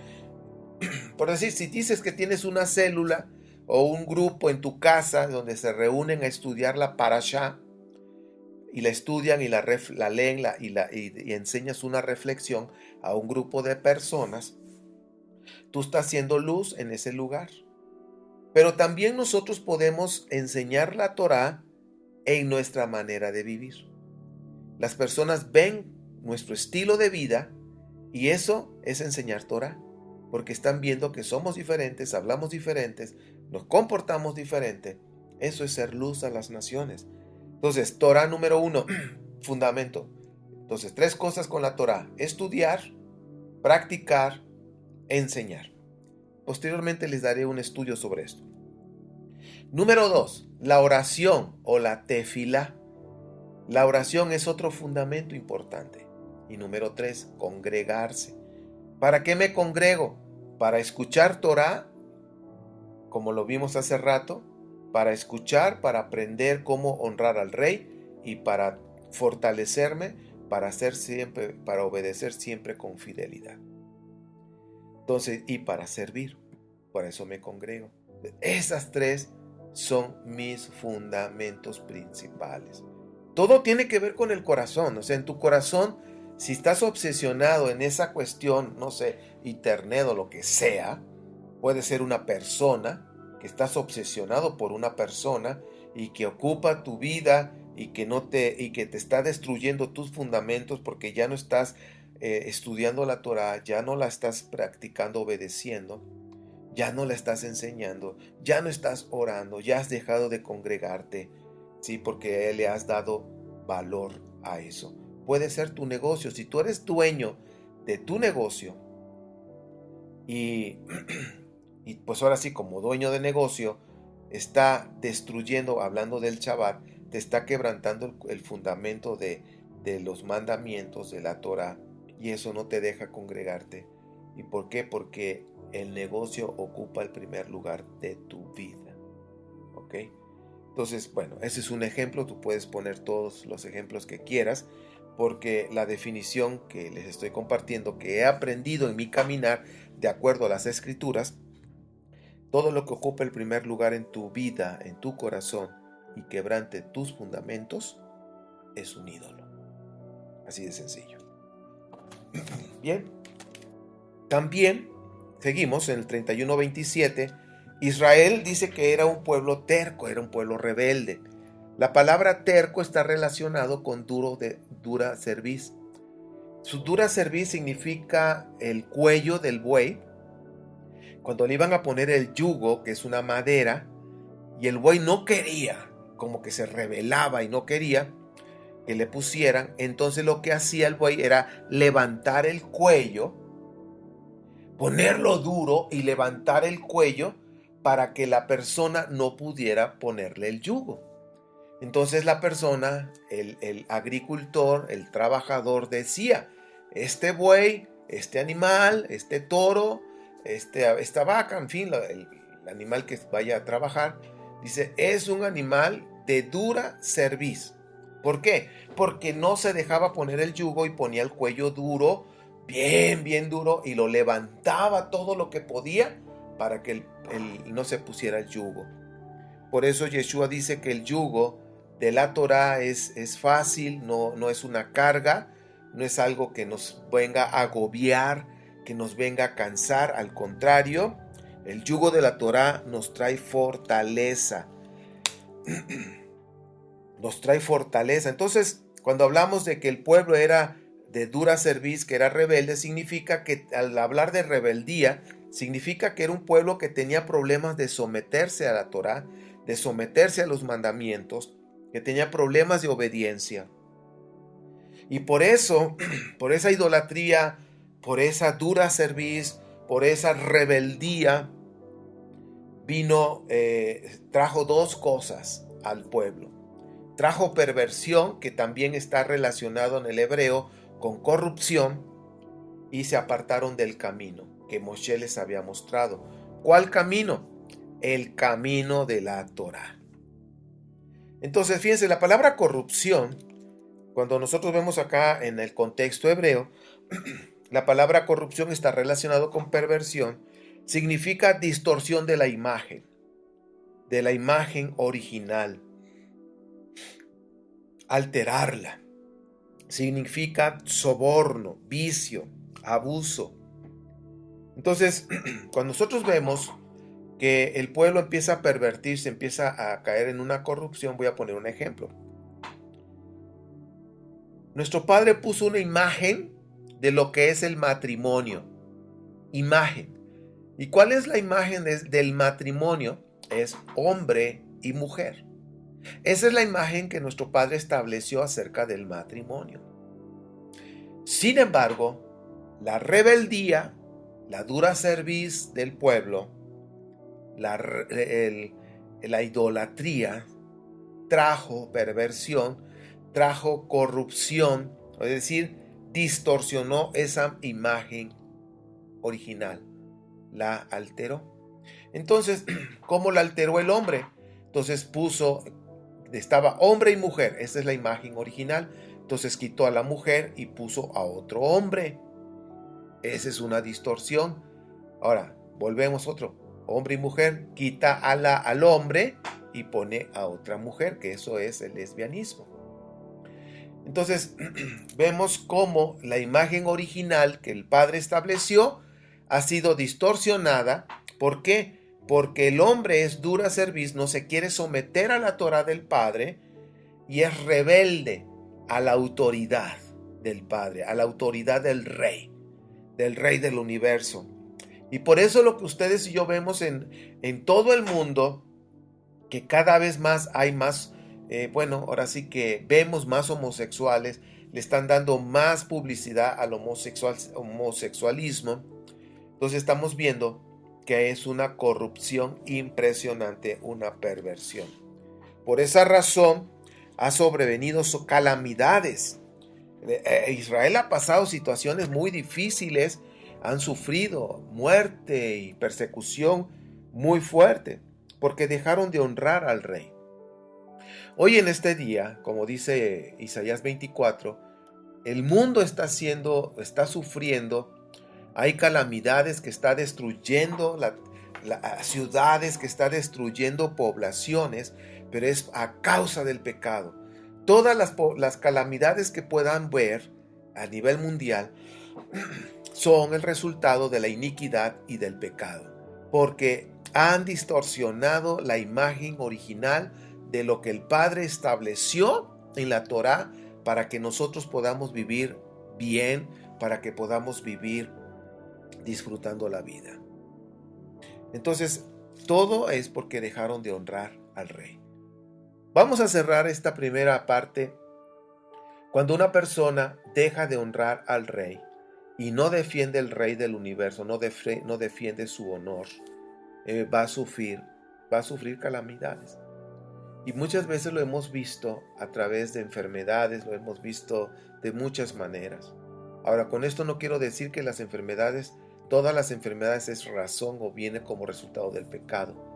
Por decir, si dices que tienes una célula o un grupo en tu casa donde se reúnen a estudiar la parashá y la estudian y la leen y enseñas una reflexión a un grupo de personas, tú estás haciendo luz en ese lugar. Pero también nosotros podemos enseñar la Torah en nuestra manera de vivir. Las personas ven nuestro estilo de vida y eso es enseñar Torah, porque están viendo que somos diferentes, hablamos diferentes, nos comportamos diferente. Eso es ser luz a las naciones. Entonces, Torah número 1, fundamento. Entonces, 3 cosas con la Torah: estudiar, practicar, enseñar. Posteriormente les daré un estudio sobre esto. Número 2, la oración o la tefilá. La oración es otro fundamento importante. Y número 3, congregarse. ¿Para qué me congrego? Para escuchar Torah, como lo vimos hace rato, para escuchar, para aprender cómo honrar al rey y para fortalecerme, para obedecer siempre con fidelidad. Entonces, y para servir, por eso me congrego. Esas 3 son mis fundamentos principales. Todo tiene que ver con el corazón. O sea, en tu corazón, si estás obsesionado en esa cuestión, no sé, internet o lo que sea, puede ser una persona, que estás obsesionado por una persona y que ocupa tu vida y que te está destruyendo tus fundamentos porque ya no estás estudiando la Torah, ya no la estás practicando, obedeciendo, ya no la estás enseñando, ya no estás orando, ya has dejado de congregarte, ¿sí? Porque le has dado valor a eso. Puede ser tu negocio. Si tú eres dueño de tu negocio y pues ahora sí, como dueño de negocio, está destruyendo, hablando del Shabbat, te está quebrantando el fundamento de los mandamientos de la Torah y eso no te deja congregarte. ¿Y por qué? Porque el negocio ocupa el primer lugar de tu vida. ¿Ok? Entonces, bueno, ese es un ejemplo. Tú puedes poner todos los ejemplos que quieras, porque la definición que les estoy compartiendo, que he aprendido en mi caminar de acuerdo a las escrituras, todo lo que ocupa el primer lugar en tu vida, en tu corazón y quebrante tus fundamentos, es un ídolo. Así de sencillo. Bien. También, seguimos en el 31:27, Israel dice que era un pueblo terco, era un pueblo rebelde. La palabra terco está relacionado con dura cerviz. Su dura cerviz significa el cuello del buey. Cuando le iban a poner el yugo, que es una madera, y el buey no quería, como que se rebelaba y no quería que le pusieran, entonces lo que hacía el buey era levantar el cuello, ponerlo duro y levantar el cuello para que la persona no pudiera ponerle el yugo. Entonces la persona, el agricultor, el trabajador decía: este buey, este animal, este toro, esta vaca, en fin, el animal que vaya a trabajar, dice, es un animal de dura cerviz. ¿Por qué? Porque no se dejaba poner el yugo y ponía el cuello duro, bien duro, y lo levantaba todo lo que podía para que no se pusiera el yugo. Por eso Yeshua dice que el yugo de la Torah es fácil, no es una carga, no es algo que nos venga a agobiar, que nos venga a cansar. Al contrario, el yugo de la Torah nos trae fortaleza. Nos trae fortaleza. Entonces, cuando hablamos de que el pueblo era de dura cerviz, que era rebelde, significa que, al hablar de rebeldía, significa que era un pueblo que tenía problemas de someterse a la Torah, de someterse a los mandamientos, que tenía problemas de obediencia. Y por eso, por esa idolatría, por esa dura cerviz, por esa rebeldía, trajo 2 cosas al pueblo. Trajo perversión, que también está relacionado en el hebreo con corrupción, y se apartaron del camino que Moshe les había mostrado. ¿Cuál camino? el camino de la Torá. Entonces, fíjense, la palabra corrupción, cuando nosotros vemos acá en el contexto hebreo, la palabra corrupción está relacionado con perversión, significa distorsión de la imagen original, alterarla. Significa soborno, vicio, abuso. Entonces, cuando nosotros vemos que el pueblo empieza a pervertirse, empieza a caer en una corrupción, voy a poner un ejemplo. Nuestro padre puso una imagen de lo que es el matrimonio. Imagen. ¿Y cuál es la imagen del matrimonio? Es hombre y mujer. Esa es la imagen que nuestro padre estableció acerca del matrimonio. Sin embargo, la rebeldía, la dura cerviz del pueblo, la idolatría trajo perversión, trajo corrupción, es decir, distorsionó esa imagen original, la alteró. Entonces, ¿cómo la alteró el hombre? Entonces estaba hombre y mujer, esa es la imagen original. Entonces quitó a la mujer y puso a otro hombre. Esa es una distorsión. Ahora, volvemos otro. Hombre y mujer, quita al hombre y pone a otra mujer, que eso es el lesbianismo. Entonces, vemos cómo la imagen original que el Padre estableció ha sido distorsionada. ¿Por qué? Porque el hombre es dura cerviz, no se quiere someter a la Torá del Padre y es rebelde a la autoridad del Padre, a la autoridad del Rey del universo. Y por eso lo que ustedes y yo vemos en todo el mundo, que cada vez más hay más, ahora sí que vemos más homosexuales, le están dando más publicidad al homosexualismo. Entonces estamos viendo que es una corrupción impresionante, una perversión. Por esa razón ha sobrevenido calamidades. Israel ha pasado situaciones muy difíciles, han sufrido muerte y persecución muy fuerte, porque dejaron de honrar al rey. Hoy en este día, como dice Isaías 24, el mundo está sufriendo, hay calamidades que está destruyendo las ciudades, que está destruyendo poblaciones, pero es a causa del pecado. Todas las calamidades que puedan ver a nivel mundial son el resultado de la iniquidad y del pecado, porque han distorsionado la imagen original de lo que el Padre estableció en la Torá para que nosotros podamos vivir bien, para que podamos vivir disfrutando la vida. Entonces, todo es porque dejaron de honrar al Rey. Vamos a cerrar esta primera parte. Cuando una persona deja de honrar al Rey y no defiende el Rey del universo, no defiende su honor, va a sufrir calamidades. Y muchas veces lo hemos visto a través de enfermedades, lo hemos visto de muchas maneras. Ahora, con esto no quiero decir que todas las enfermedades es razón o viene como resultado del pecado.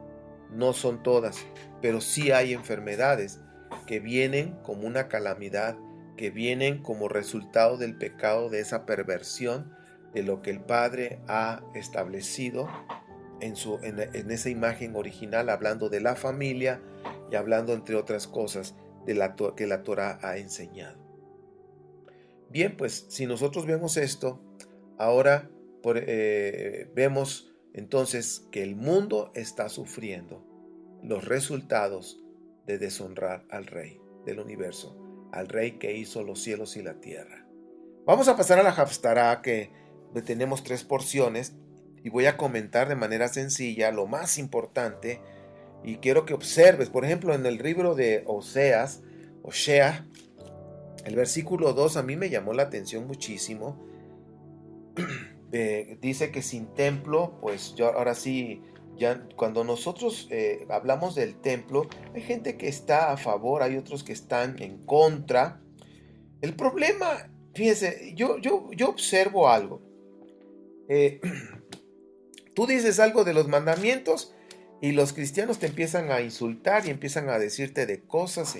No son todas, pero sí hay enfermedades que vienen como una calamidad, que vienen como resultado del pecado, de esa perversión de lo que el Padre ha establecido en esa imagen original, hablando de la familia y hablando, entre otras cosas, que la Torá ha enseñado. Bien, pues si nosotros vemos esto, ahora vemos entonces que el mundo está sufriendo los resultados de deshonrar al Rey del universo, al Rey que hizo los cielos y la tierra. Vamos a pasar a la Haftará, que tenemos 3 porciones, y voy a comentar de manera sencilla lo más importante, y quiero que observes, por ejemplo, en el libro de Osea, el versículo 2 a mí me llamó la atención muchísimo. Dice que sin templo, pues yo ahora sí, ya cuando nosotros hablamos del templo, hay gente que está a favor, hay otros que están en contra. El problema, fíjense, yo observo algo. Tú dices algo de los mandamientos Y los cristianos te empiezan a insultar y empiezan a decirte de cosas.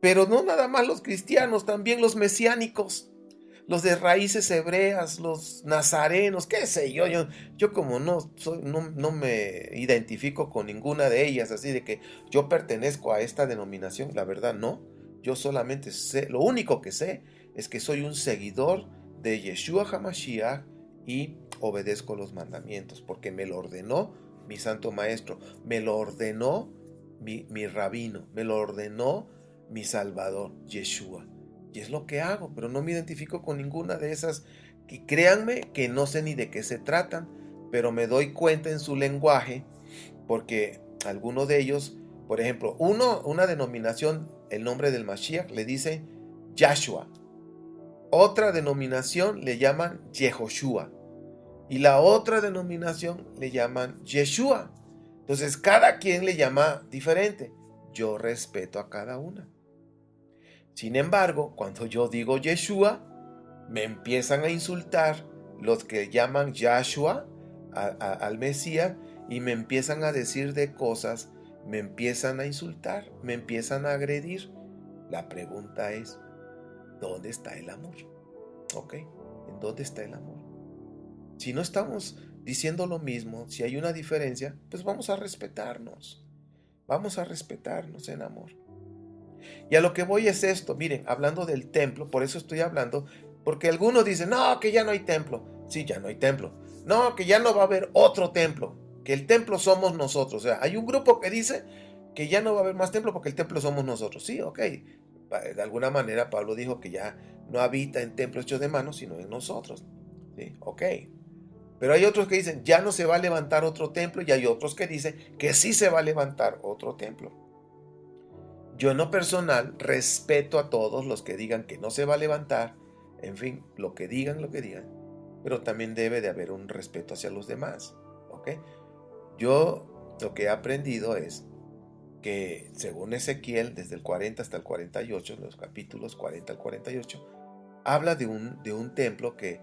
Pero no nada más los cristianos, también los mesiánicos, los de raíces hebreas, los nazarenos, qué sé yo. Yo como no me identifico con ninguna de ellas, así de que yo pertenezco a esta denominación, la verdad no. Yo solamente sé, lo único que sé es que soy un seguidor de Yeshua HaMashiach y obedezco los mandamientos, porque me lo ordenó mi santo maestro, me lo ordenó mi rabino, me lo ordenó mi salvador, Yeshua. Y es lo que hago, pero no me identifico con ninguna de esas. Que créanme que no sé ni de qué se tratan, pero me doy cuenta en su lenguaje, porque algunos de ellos, por ejemplo, una denominación, el nombre del Mashiach le dice Yahshua. Otra denominación le llaman Yehoshua. Y la otra denominación le llaman Yeshua. Entonces cada quien le llama diferente. Yo respeto a cada una. Sin embargo, cuando yo digo Yeshua, me empiezan a insultar los que llaman Yahshua al Mesías y me empiezan a decir de cosas, me empiezan a insultar, me empiezan a agredir. La pregunta es, ¿dónde está el amor? ¿Ok? ¿En dónde está el amor? Si no estamos diciendo lo mismo, si hay una diferencia, pues vamos a respetarnos. Vamos a respetarnos en amor. Y a lo que voy es esto, miren, hablando del templo, por eso estoy hablando, porque algunos dicen, no, que ya no hay templo. Sí, ya no hay templo. No, que ya no va a haber otro templo, que el templo somos nosotros. O sea, hay un grupo que dice que ya no va a haber más templo porque el templo somos nosotros. Sí, ok. De alguna manera Pablo dijo que ya no habita en templos hechos de manos, sino en nosotros. Sí, ok. Pero hay otros que dicen, ya no se va a levantar otro templo, y hay otros que dicen que sí se va a levantar otro templo. Yo en lo personal respeto a todos los que digan que no se va a levantar, en fin, lo que digan, pero también debe de haber un respeto hacia los demás, ¿ok? Yo lo que he aprendido es que según Ezequiel, desde el 40 hasta el 48, los capítulos 40 al 48, habla de un templo que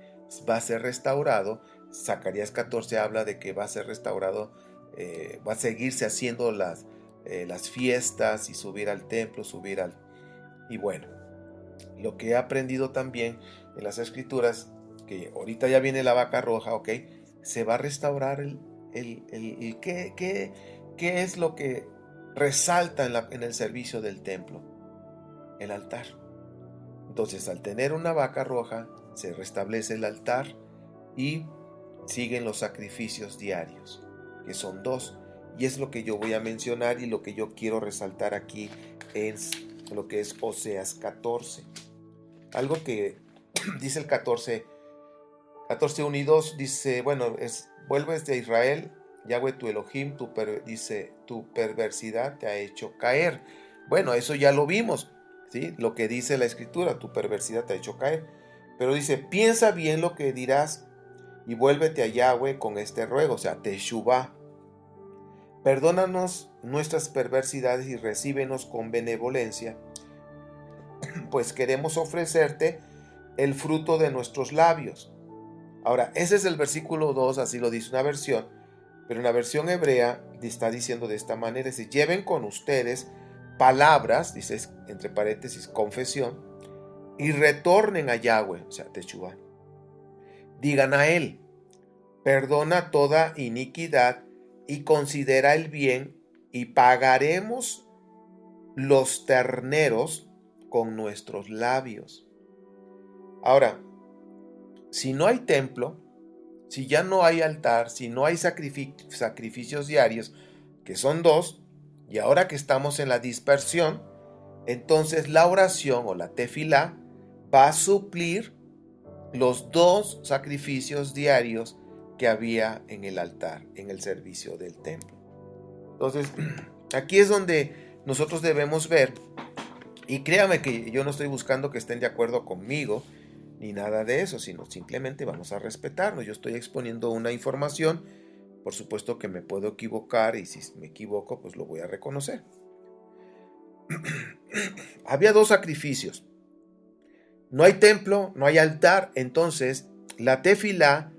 va a ser restaurado. Zacarías 14 habla de que va a ser restaurado, va a seguirse haciendo las fiestas y subir al templo, Y bueno, lo que he aprendido también en las escrituras, que ahorita ya viene la vaca roja, ¿ok? Se va a restaurar ¿qué es lo que resalta en el servicio del templo? El altar. Entonces, al tener una vaca roja, se restablece el altar y siguen los sacrificios diarios, que son 2. Y es lo que yo voy a mencionar y lo que yo quiero resaltar aquí en lo que es Oseas 14. Algo que dice el 14, 1 y 2, dice, bueno, vuelves de Israel, Yahweh tu Elohim, dice, tu perversidad te ha hecho caer. Bueno, eso ya lo vimos, ¿sí? Lo que dice la escritura, tu perversidad te ha hecho caer. Pero dice, piensa bien lo que dirás y vuélvete a Yahweh con este ruego, o sea, Teshuvah. Perdónanos nuestras perversidades y recíbenos con benevolencia, pues queremos ofrecerte el fruto de nuestros labios. Ahora, ese es el versículo 2, así lo dice una versión, pero en la versión hebrea está diciendo de esta manera, dice, lleven con ustedes palabras, dice entre paréntesis, confesión, y retornen a Yahweh, o sea, Teshuvah. Digan a él, perdona toda iniquidad y considera el bien, y pagaremos los terneros con nuestros labios. Ahora, si no hay templo, si ya no hay altar, si no hay sacrificios diarios, que son 2, y ahora que estamos en la dispersión, entonces la oración o la tefilá va a suplir los 2 sacrificios diarios que había en el altar, en el servicio del templo. Entonces, aquí es donde nosotros debemos ver, y créame que yo no estoy buscando que estén de acuerdo conmigo, ni nada de eso, sino simplemente vamos a respetarnos. Yo estoy exponiendo una información, por supuesto que me puedo equivocar, y si me equivoco, pues lo voy a reconocer. Había 2 sacrificios. No hay templo, no hay altar, entonces la tefilá,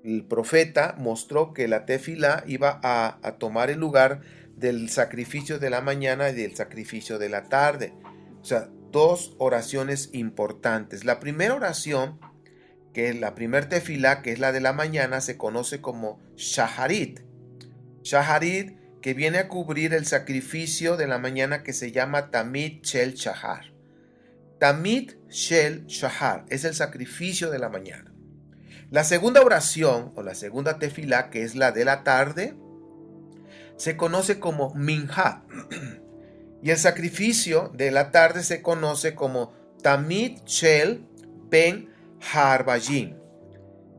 el profeta mostró que la tefilá iba a tomar el lugar del sacrificio de la mañana y del sacrificio de la tarde. O sea, dos oraciones importantes. La primera oración, que es la primer tefilá, que es la de la mañana, se conoce como Shaharit. Shaharit, que viene a cubrir el sacrificio de la mañana, que se llama Tamid Shel Shahar. Tamid Shel Shahar es el sacrificio de la mañana. La segunda oración o la segunda tefilá, que es la de la tarde, se conoce como Minha. Y el sacrificio de la tarde se conoce como Tamid Shel Ben Harbayim.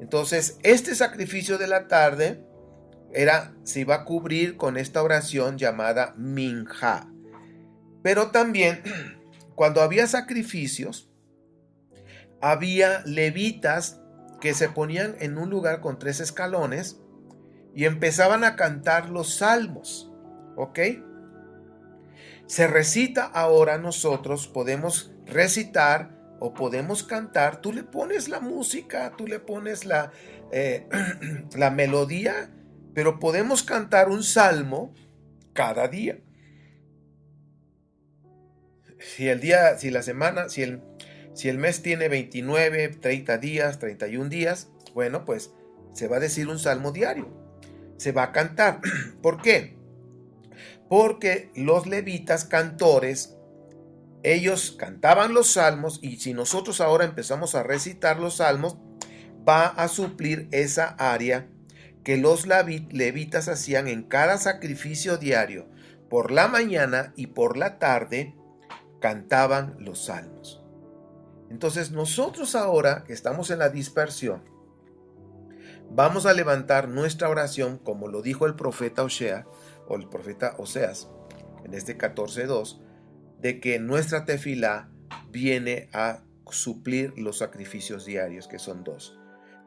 Entonces, este sacrificio de la tarde se iba a cubrir con esta oración llamada Minha. Pero también, cuando había sacrificios, había levitas que se ponían en un lugar con 3 escalones y empezaban a cantar los salmos. ¿Ok? Se recita ahora, nosotros podemos recitar o podemos cantar. Tú le pones la música, tú le pones la melodía, pero podemos cantar un salmo cada día. Si el mes tiene 29, 30 días, 31 días, bueno, pues se va a decir un salmo diario. Se va a cantar. ¿Por qué? Porque los levitas cantores, ellos cantaban los salmos, y si nosotros ahora empezamos a recitar los salmos, va a suplir esa área que los levitas hacían en cada sacrificio diario. Por la mañana y por la tarde cantaban los salmos. Entonces nosotros ahora que estamos en la dispersión, vamos a levantar nuestra oración como lo dijo el profeta Oseas, en este 14:2, de que nuestra tefilá viene a suplir los sacrificios diarios, que son 2.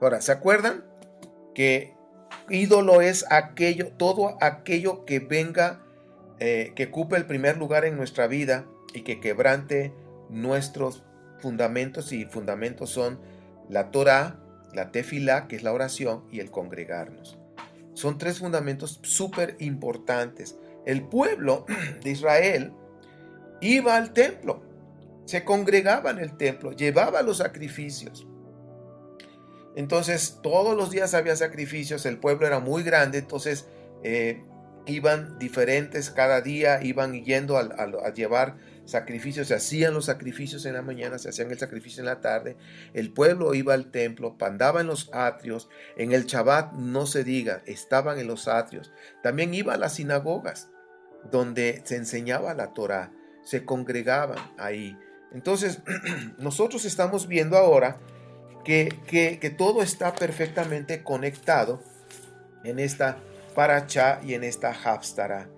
Ahora, ¿se acuerdan que ídolo es todo aquello que venga, que ocupe el primer lugar en nuestra vida y que quebrante nuestros fundamentos? Y fundamentos son la Torá, la tefilá, que es la oración, y el congregarnos. Son 3 fundamentos súper importantes. El pueblo de Israel iba al templo, se congregaba en el templo, llevaba los sacrificios. Entonces todos los días había sacrificios, el pueblo era muy grande, entonces iban diferentes cada día, iban yendo a llevar sacrificios. Se hacían los sacrificios en la mañana, se hacían el sacrificio en la tarde. El pueblo iba al templo, andaba en los atrios. En el Shabbat no se diga, estaban en los atrios. También iba a las sinagogas donde se enseñaba la Torá, se congregaban ahí. Entonces nosotros estamos viendo ahora que todo está perfectamente conectado en esta parachá y en esta haftará.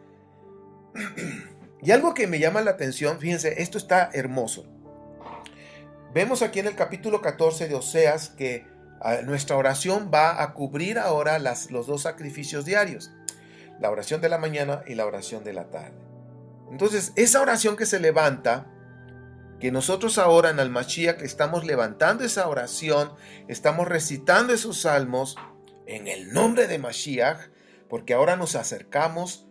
Y algo que me llama la atención, fíjense, esto está hermoso. Vemos aquí en el capítulo 14 de Oseas que nuestra oración va a cubrir ahora los 2 sacrificios diarios, la oración de la mañana y la oración de la tarde. Entonces, esa oración que se levanta, que nosotros ahora en el Mashiach estamos levantando esa oración, estamos recitando esos salmos en el nombre de Mashiach, porque ahora nos acercamos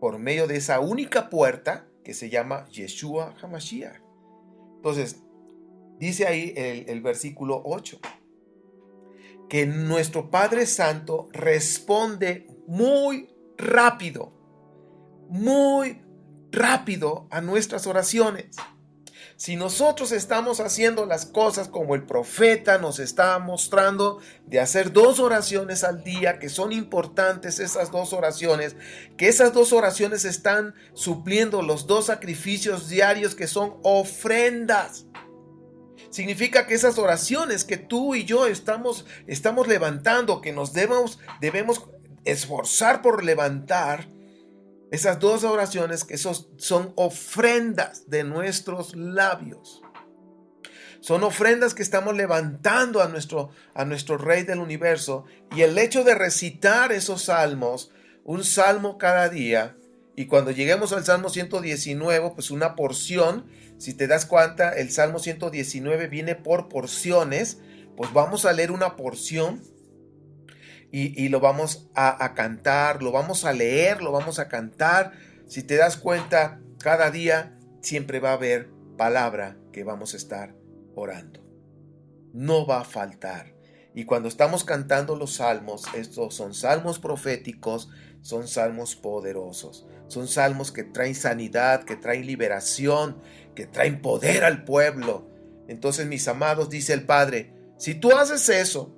por medio de esa única puerta que se llama Yeshua HaMashiach. Entonces, dice ahí el versículo 8, que nuestro Padre Santo responde muy rápido a nuestras oraciones. Si nosotros estamos haciendo las cosas como el profeta nos está mostrando, de hacer 2 oraciones al día, que son importantes esas 2 oraciones, que esas 2 oraciones están supliendo los 2 sacrificios diarios que son ofrendas. Significa que esas oraciones que tú y yo estamos levantando, que nos debemos esforzar por levantar, esas 2 oraciones, que son ofrendas de nuestros labios. Son ofrendas que estamos levantando a nuestro Rey del Universo. Y el hecho de recitar esos salmos, un salmo cada día, y cuando lleguemos al Salmo 119, pues una porción, si te das cuenta, el Salmo 119 viene por porciones, pues vamos a leer una porción y lo vamos a cantar, lo vamos a leer, lo vamos a cantar. Si te das cuenta, cada día siempre va a haber palabra que vamos a estar orando. No va a faltar. Y cuando estamos cantando los salmos, estos son salmos proféticos, son salmos poderosos, son salmos que traen sanidad, que traen liberación, que traen poder al pueblo. Entonces, mis amados, dice el Padre, si tú haces eso,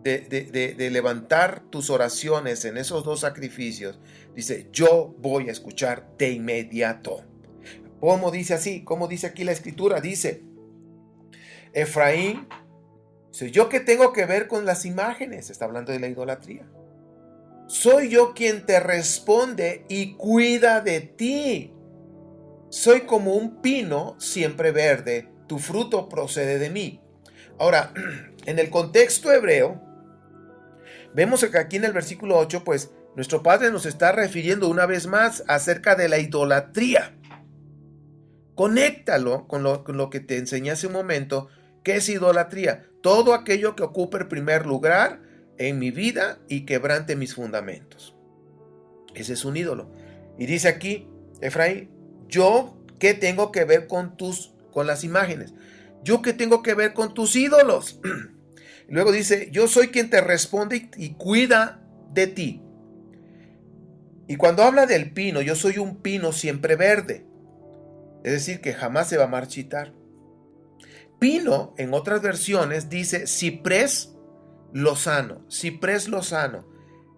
de levantar tus oraciones en esos dos sacrificios, dice, yo voy a escuchar de inmediato. ¿Cómo dice así? ¿Cómo dice aquí la escritura? Dice, Efraín, soy yo que tengo que ver con las imágenes, está hablando de la idolatría. Soy yo quien te responde y cuida de ti. Soy como un pino siempre verde, tu fruto procede de mí. Ahora, en el contexto hebreo, vemos que aquí en el versículo 8, pues nuestro Padre nos está refiriendo una vez más acerca de la idolatría. Conéctalo con lo que te enseñé hace un momento. ¿Qué es idolatría? Todo aquello que ocupe el primer lugar en mi vida y quebrante mis fundamentos. Ese es un ídolo. Y dice aquí, Efraín, ¿yo qué tengo que ver con las imágenes? ¿Yo qué tengo que ver con tus ídolos? Luego dice, yo soy quien te responde y cuida de ti. Y cuando habla del pino, yo soy un pino siempre verde. Es decir, que jamás se va a marchitar. Pino, en otras versiones, dice ciprés lozano. Ciprés lozano.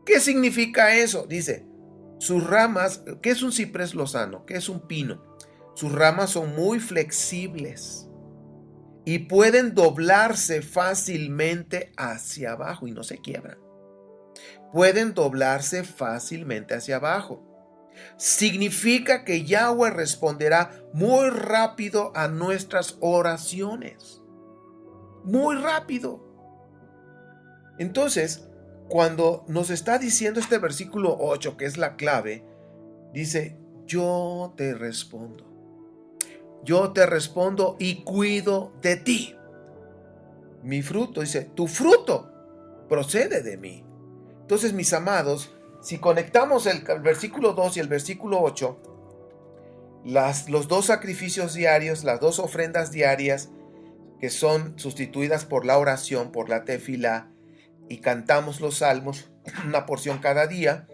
¿Qué significa eso? Dice, sus ramas, ¿qué es un ciprés lozano? ¿Qué es un pino? Sus ramas son muy flexibles y pueden doblarse fácilmente hacia abajo y no se quiebran. Pueden doblarse fácilmente hacia abajo. Significa que Yahweh responderá muy rápido a nuestras oraciones. Muy rápido. Entonces, cuando nos está diciendo este versículo 8, que es la clave, dice, yo te respondo. Yo te respondo y cuido de ti. Mi fruto, dice, tu fruto procede de mí. Entonces, mis amados, si conectamos el versículo 2 y el versículo 8, los dos sacrificios diarios, las dos ofrendas diarias, que son sustituidas por la oración, por la tefilá, y cantamos los salmos, una porción cada día,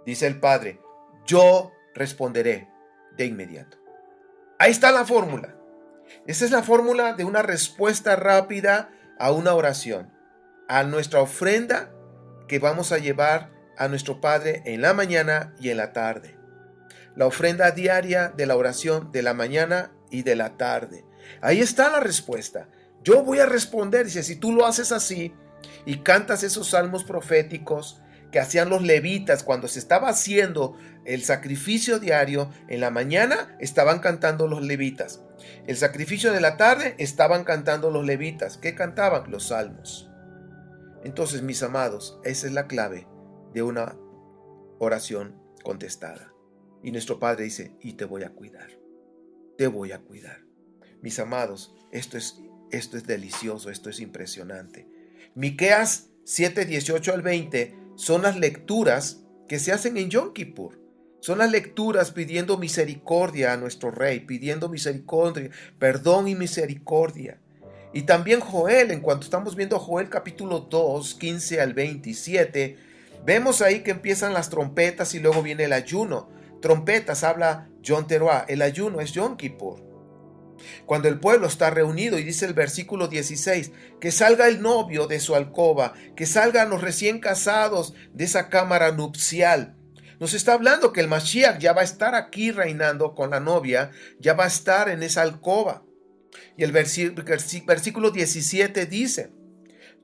dice el Padre, yo responderé de inmediato. Ahí está la fórmula. Esa es la fórmula de una respuesta rápida a una oración, a nuestra ofrenda que vamos a llevar a nuestro Padre en la mañana y en la tarde. La ofrenda diaria de la oración de la mañana y de la tarde. Ahí está la respuesta. Yo voy a responder. Dice, si tú lo haces así y cantas esos salmos proféticos que hacían los levitas cuando se estaba haciendo el sacrificio diario, en la mañana estaban cantando los levitas. El sacrificio de la tarde estaban cantando los levitas. ¿Qué cantaban? Los salmos. Entonces, mis amados, esa es la clave de una oración contestada. Y nuestro Padre dice, y te voy a cuidar. Te voy a cuidar. Mis amados, esto es delicioso, esto es impresionante. Miqueas 7, 18 al 20 son las lecturas que se hacen en Yom Kippur. Son las lecturas pidiendo misericordia a nuestro Rey, pidiendo misericordia, perdón y misericordia. Y también Joel, en cuanto estamos viendo Joel capítulo 2, 15 al 27, vemos ahí que empiezan las trompetas y luego viene el ayuno. Trompetas habla Yom Teruah, el ayuno es Yom Kippur. Cuando el pueblo está reunido, y dice el versículo 16, que salga el novio de su alcoba, que salgan los recién casados de esa cámara nupcial. Nos está hablando que el Mashiach ya va a estar aquí reinando con la novia, ya va a estar en esa alcoba. Y el versículo 17 dice,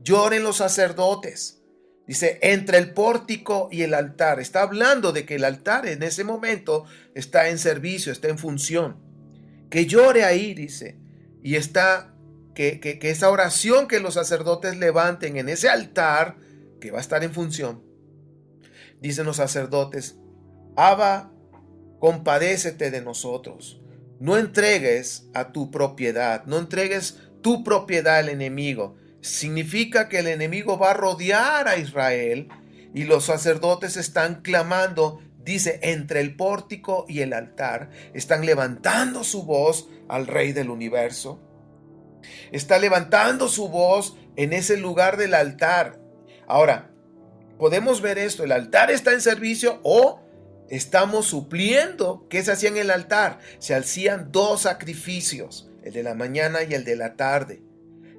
lloren los sacerdotes. Dice, entre el pórtico y el altar. Está hablando de que el altar en ese momento está en servicio, está en función. Que llore ahí, dice. Y está, que esa oración que los sacerdotes levanten en ese altar, que va a estar en función. Dicen los sacerdotes, Abba, compadécete de nosotros. No entregues a tu propiedad, no entregues tu propiedad al enemigo. significa que el enemigo va a rodear a Israel y los sacerdotes están clamando, dice, entre el pórtico y el altar, están levantando su voz al Rey del universo. Está levantando su voz en ese lugar del altar. Ahora, podemos ver esto, el altar está en servicio o estamos supliendo. ¿Qué se hacía en el altar? Se hacían dos sacrificios, el de la mañana y el de la tarde.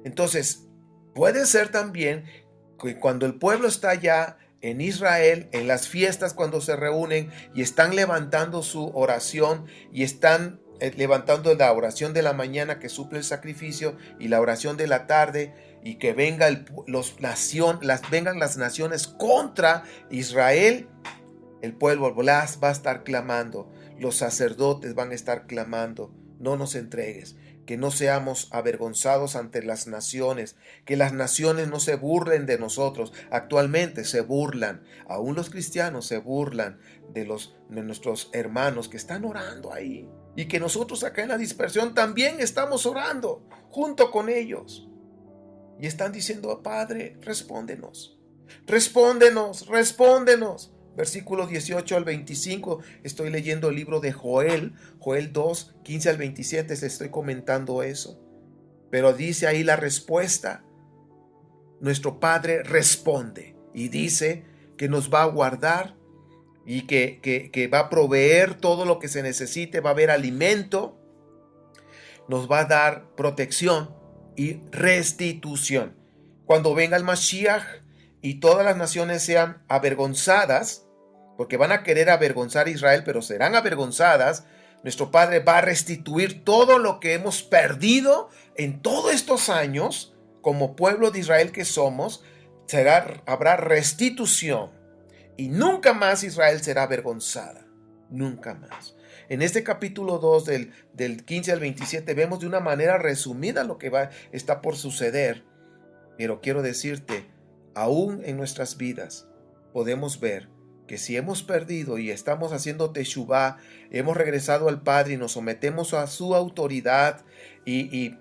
Entonces, puede ser también que cuando el pueblo está ya en Israel, en las fiestas cuando se reúnen y están levantando su oración y están levantando la oración de la mañana que suple el sacrificio y la oración de la tarde, y que venga vengan las naciones contra Israel, el pueblo va a estar clamando, los sacerdotes van a estar clamando: no nos entregues, que no seamos avergonzados ante las naciones, que las naciones no se burlen de nosotros. Actualmente se burlan, aún los cristianos se burlan de nuestros hermanos que están orando ahí, y que nosotros acá en la dispersión también estamos orando junto con ellos. Y están diciendo: Padre, respóndenos, respóndenos, respóndenos. Versículo 18 al 25, estoy leyendo el libro de Joel 2, 15 al 27, les estoy comentando eso. Pero dice ahí la respuesta. Nuestro Padre responde y dice que nos va a guardar y que va a proveer todo lo que se necesite, va a haber alimento, nos va a dar protección y restitución. Cuando venga el Mashiach y todas las naciones sean avergonzadas, porque van a querer avergonzar a Israel, pero serán avergonzadas, nuestro Padre va a restituir todo lo que hemos perdido en todos estos años, como pueblo de Israel que somos. Habrá restitución y nunca más Israel será avergonzada, nunca más. En este capítulo 2 del 15 al 27 vemos de una manera resumida lo que está por suceder, pero quiero decirte, aún en nuestras vidas podemos ver que si hemos perdido y estamos haciendo teshuvá, hemos regresado al Padre y nos sometemos a su autoridad y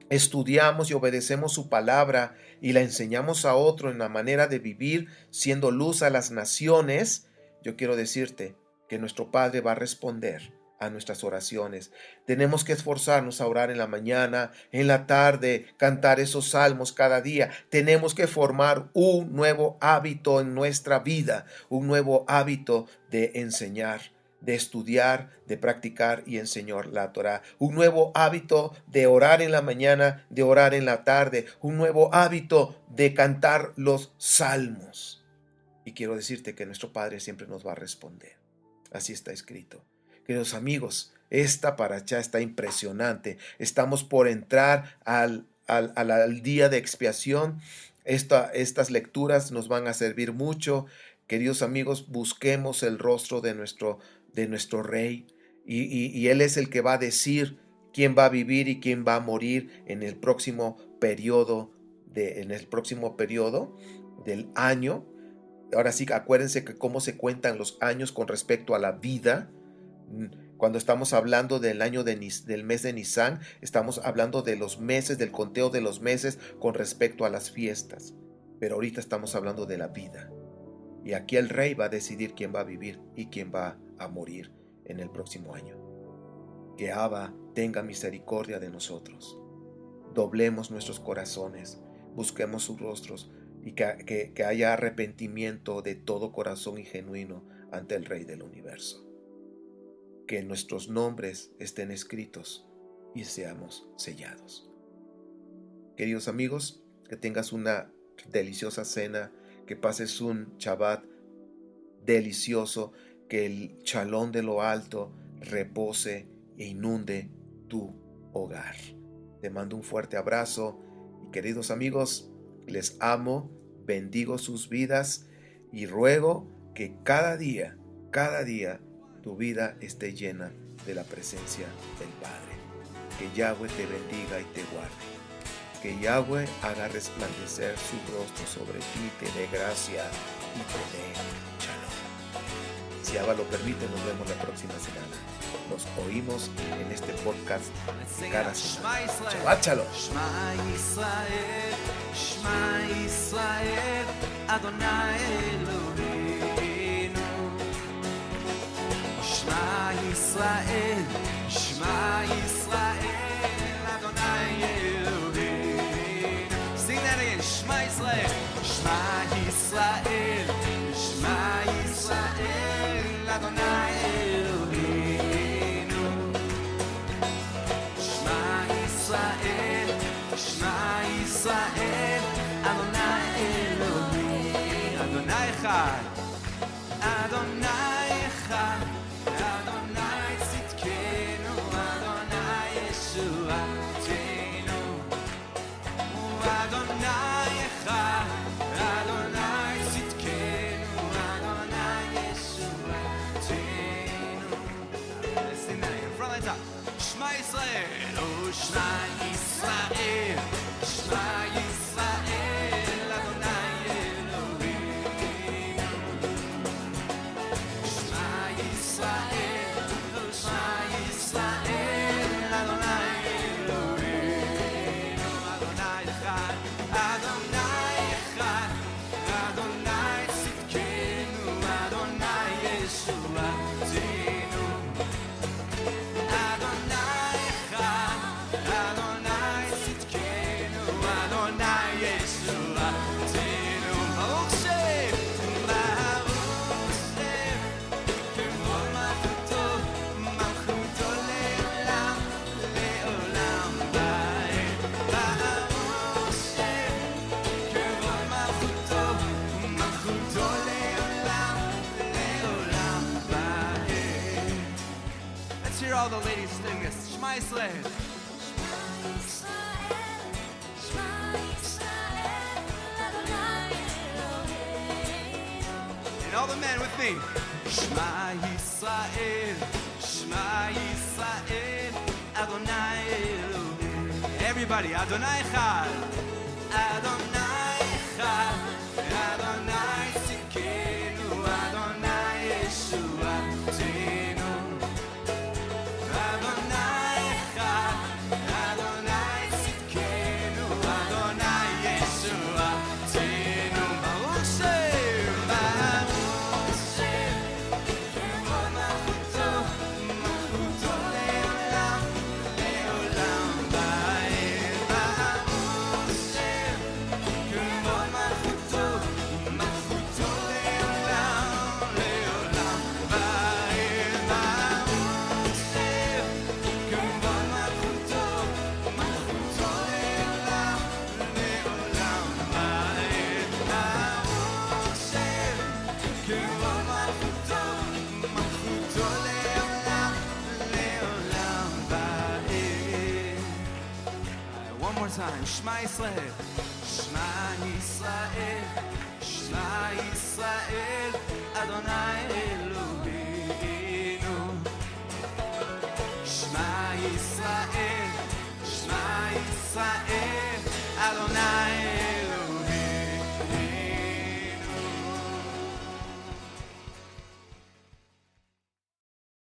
estudiamos y obedecemos su palabra y la enseñamos a otro en la manera de vivir, siendo luz a las naciones, yo quiero decirte que nuestro Padre va a responder a nuestras oraciones. Tenemos que esforzarnos a orar en la mañana, en la tarde, cantar esos salmos cada día. Tenemos que formar un nuevo hábito en nuestra vida, un nuevo hábito de enseñar, de estudiar, de practicar y enseñar la Torah. Un nuevo hábito de orar en la mañana, de orar en la tarde. Un nuevo hábito de cantar los salmos. Y quiero decirte que nuestro Padre siempre nos va a responder. Así está escrito. Queridos amigos, esta paracha está impresionante. Estamos por entrar al día de expiación. Estas lecturas nos van a servir mucho. Queridos amigos, busquemos el rostro de nuestro Rey. Y Él es el que va a decir quién va a vivir y quién va a morir en el próximo periodo del año. Ahora sí, acuérdense que cómo se cuentan los años con respecto a la vida. Cuando estamos hablando del año del mes de Nisan, estamos hablando de los meses, del conteo de los meses con respecto a las fiestas. Pero ahorita estamos hablando de la vida. Y aquí el Rey va a decidir quién va a vivir y quién va a morir en el próximo año. Que Abba tenga misericordia de nosotros. Doblemos nuestros corazones, busquemos sus rostros y que haya arrepentimiento de todo corazón y genuino ante el Rey del universo. Que nuestros nombres estén escritos y seamos sellados. Queridos amigos, que tengas una deliciosa cena, que pases un Shabbat delicioso, que el Shalom de lo alto repose e inunde tu hogar. Te mando un fuerte abrazo y, queridos amigos, les amo, bendigo sus vidas y ruego que cada día tu vida esté llena de la presencia del Padre. Que Yahweh te bendiga y te guarde. Que Yahweh haga resplandecer su rostro sobre ti, te dé gracia y te dé shalom. Si Abba lo permite, nos vemos la próxima semana. Nos oímos en este podcast cada semana. Shabbat Shalom. Shema Yisrael, Shema Yisrael, Adonai Eloheinu. Shema Yisrael, Shema Yisrael, Adonai Eloheinu. Sing that again. Shema Yisrael, Shema Yisrael, Shema Yisrael, Adonai Eloheinu. Shema Yisrael, Shema Yisrael, Adonai Eloheinu. Adonai Echad, Adonai Echad, Adonai Tzidkenu, Adonai Yeshuateinu. Adonai Echad, Adonai Tzidkenu, Adonai Yeshuateinu. Let's sing that again. Front lights up. Shema Yisrael, oh Shema Yisrael, Shema Yisrael, Adonai Eloheinu. Shema Yisrael, oh Shema Yisrael, Adonai Eloheinu. Adonai Echad, Adonai Echad, Adonai Tzidkenu, Adonai Yeshuateinu. Adonai Echad, Adonai Tzidkenu, Adonai Yeshuateinu. Baruch Shem, Baruch Shem, Kevod Malchuto, Malchuto le'olam, le'olam va'ed. Baruch Shem, Kevod Malchuto, Malchuto le'olam, le'olam va'ed. Let's hear all the ladies sing this. Shema Yisrael. And all the men with me. Shema Yisrael, Shema Yisrael, Adonai Elohim. Everybody, Adonai Echad, Adonai Echad, Adonai Tzidkenu, Adonai Yeshuateinu. Adonai Echad, Adonai Tzidkenu, Adonai Yeshuateinu. Baruch Shem, Baruch Shem, Kevod Malchuto, Malchuto le'olam, le'olam va'ed. Baruch Shem, Kevod Malchuto, Malchuto le'olam, le'olam va'ed. Baruch Shem, Kevod Malchuto, Malchuto le'olam, le'olam va'ed. Baruch Shem, Kevod Malchuto, Malchuto le'olam, le'olam va'ed. One more time. Shema Yisrael, Shema Yisrael, Shema Yisrael, Adonai Eloheinu. Shema Yisrael, Shema Yisrael.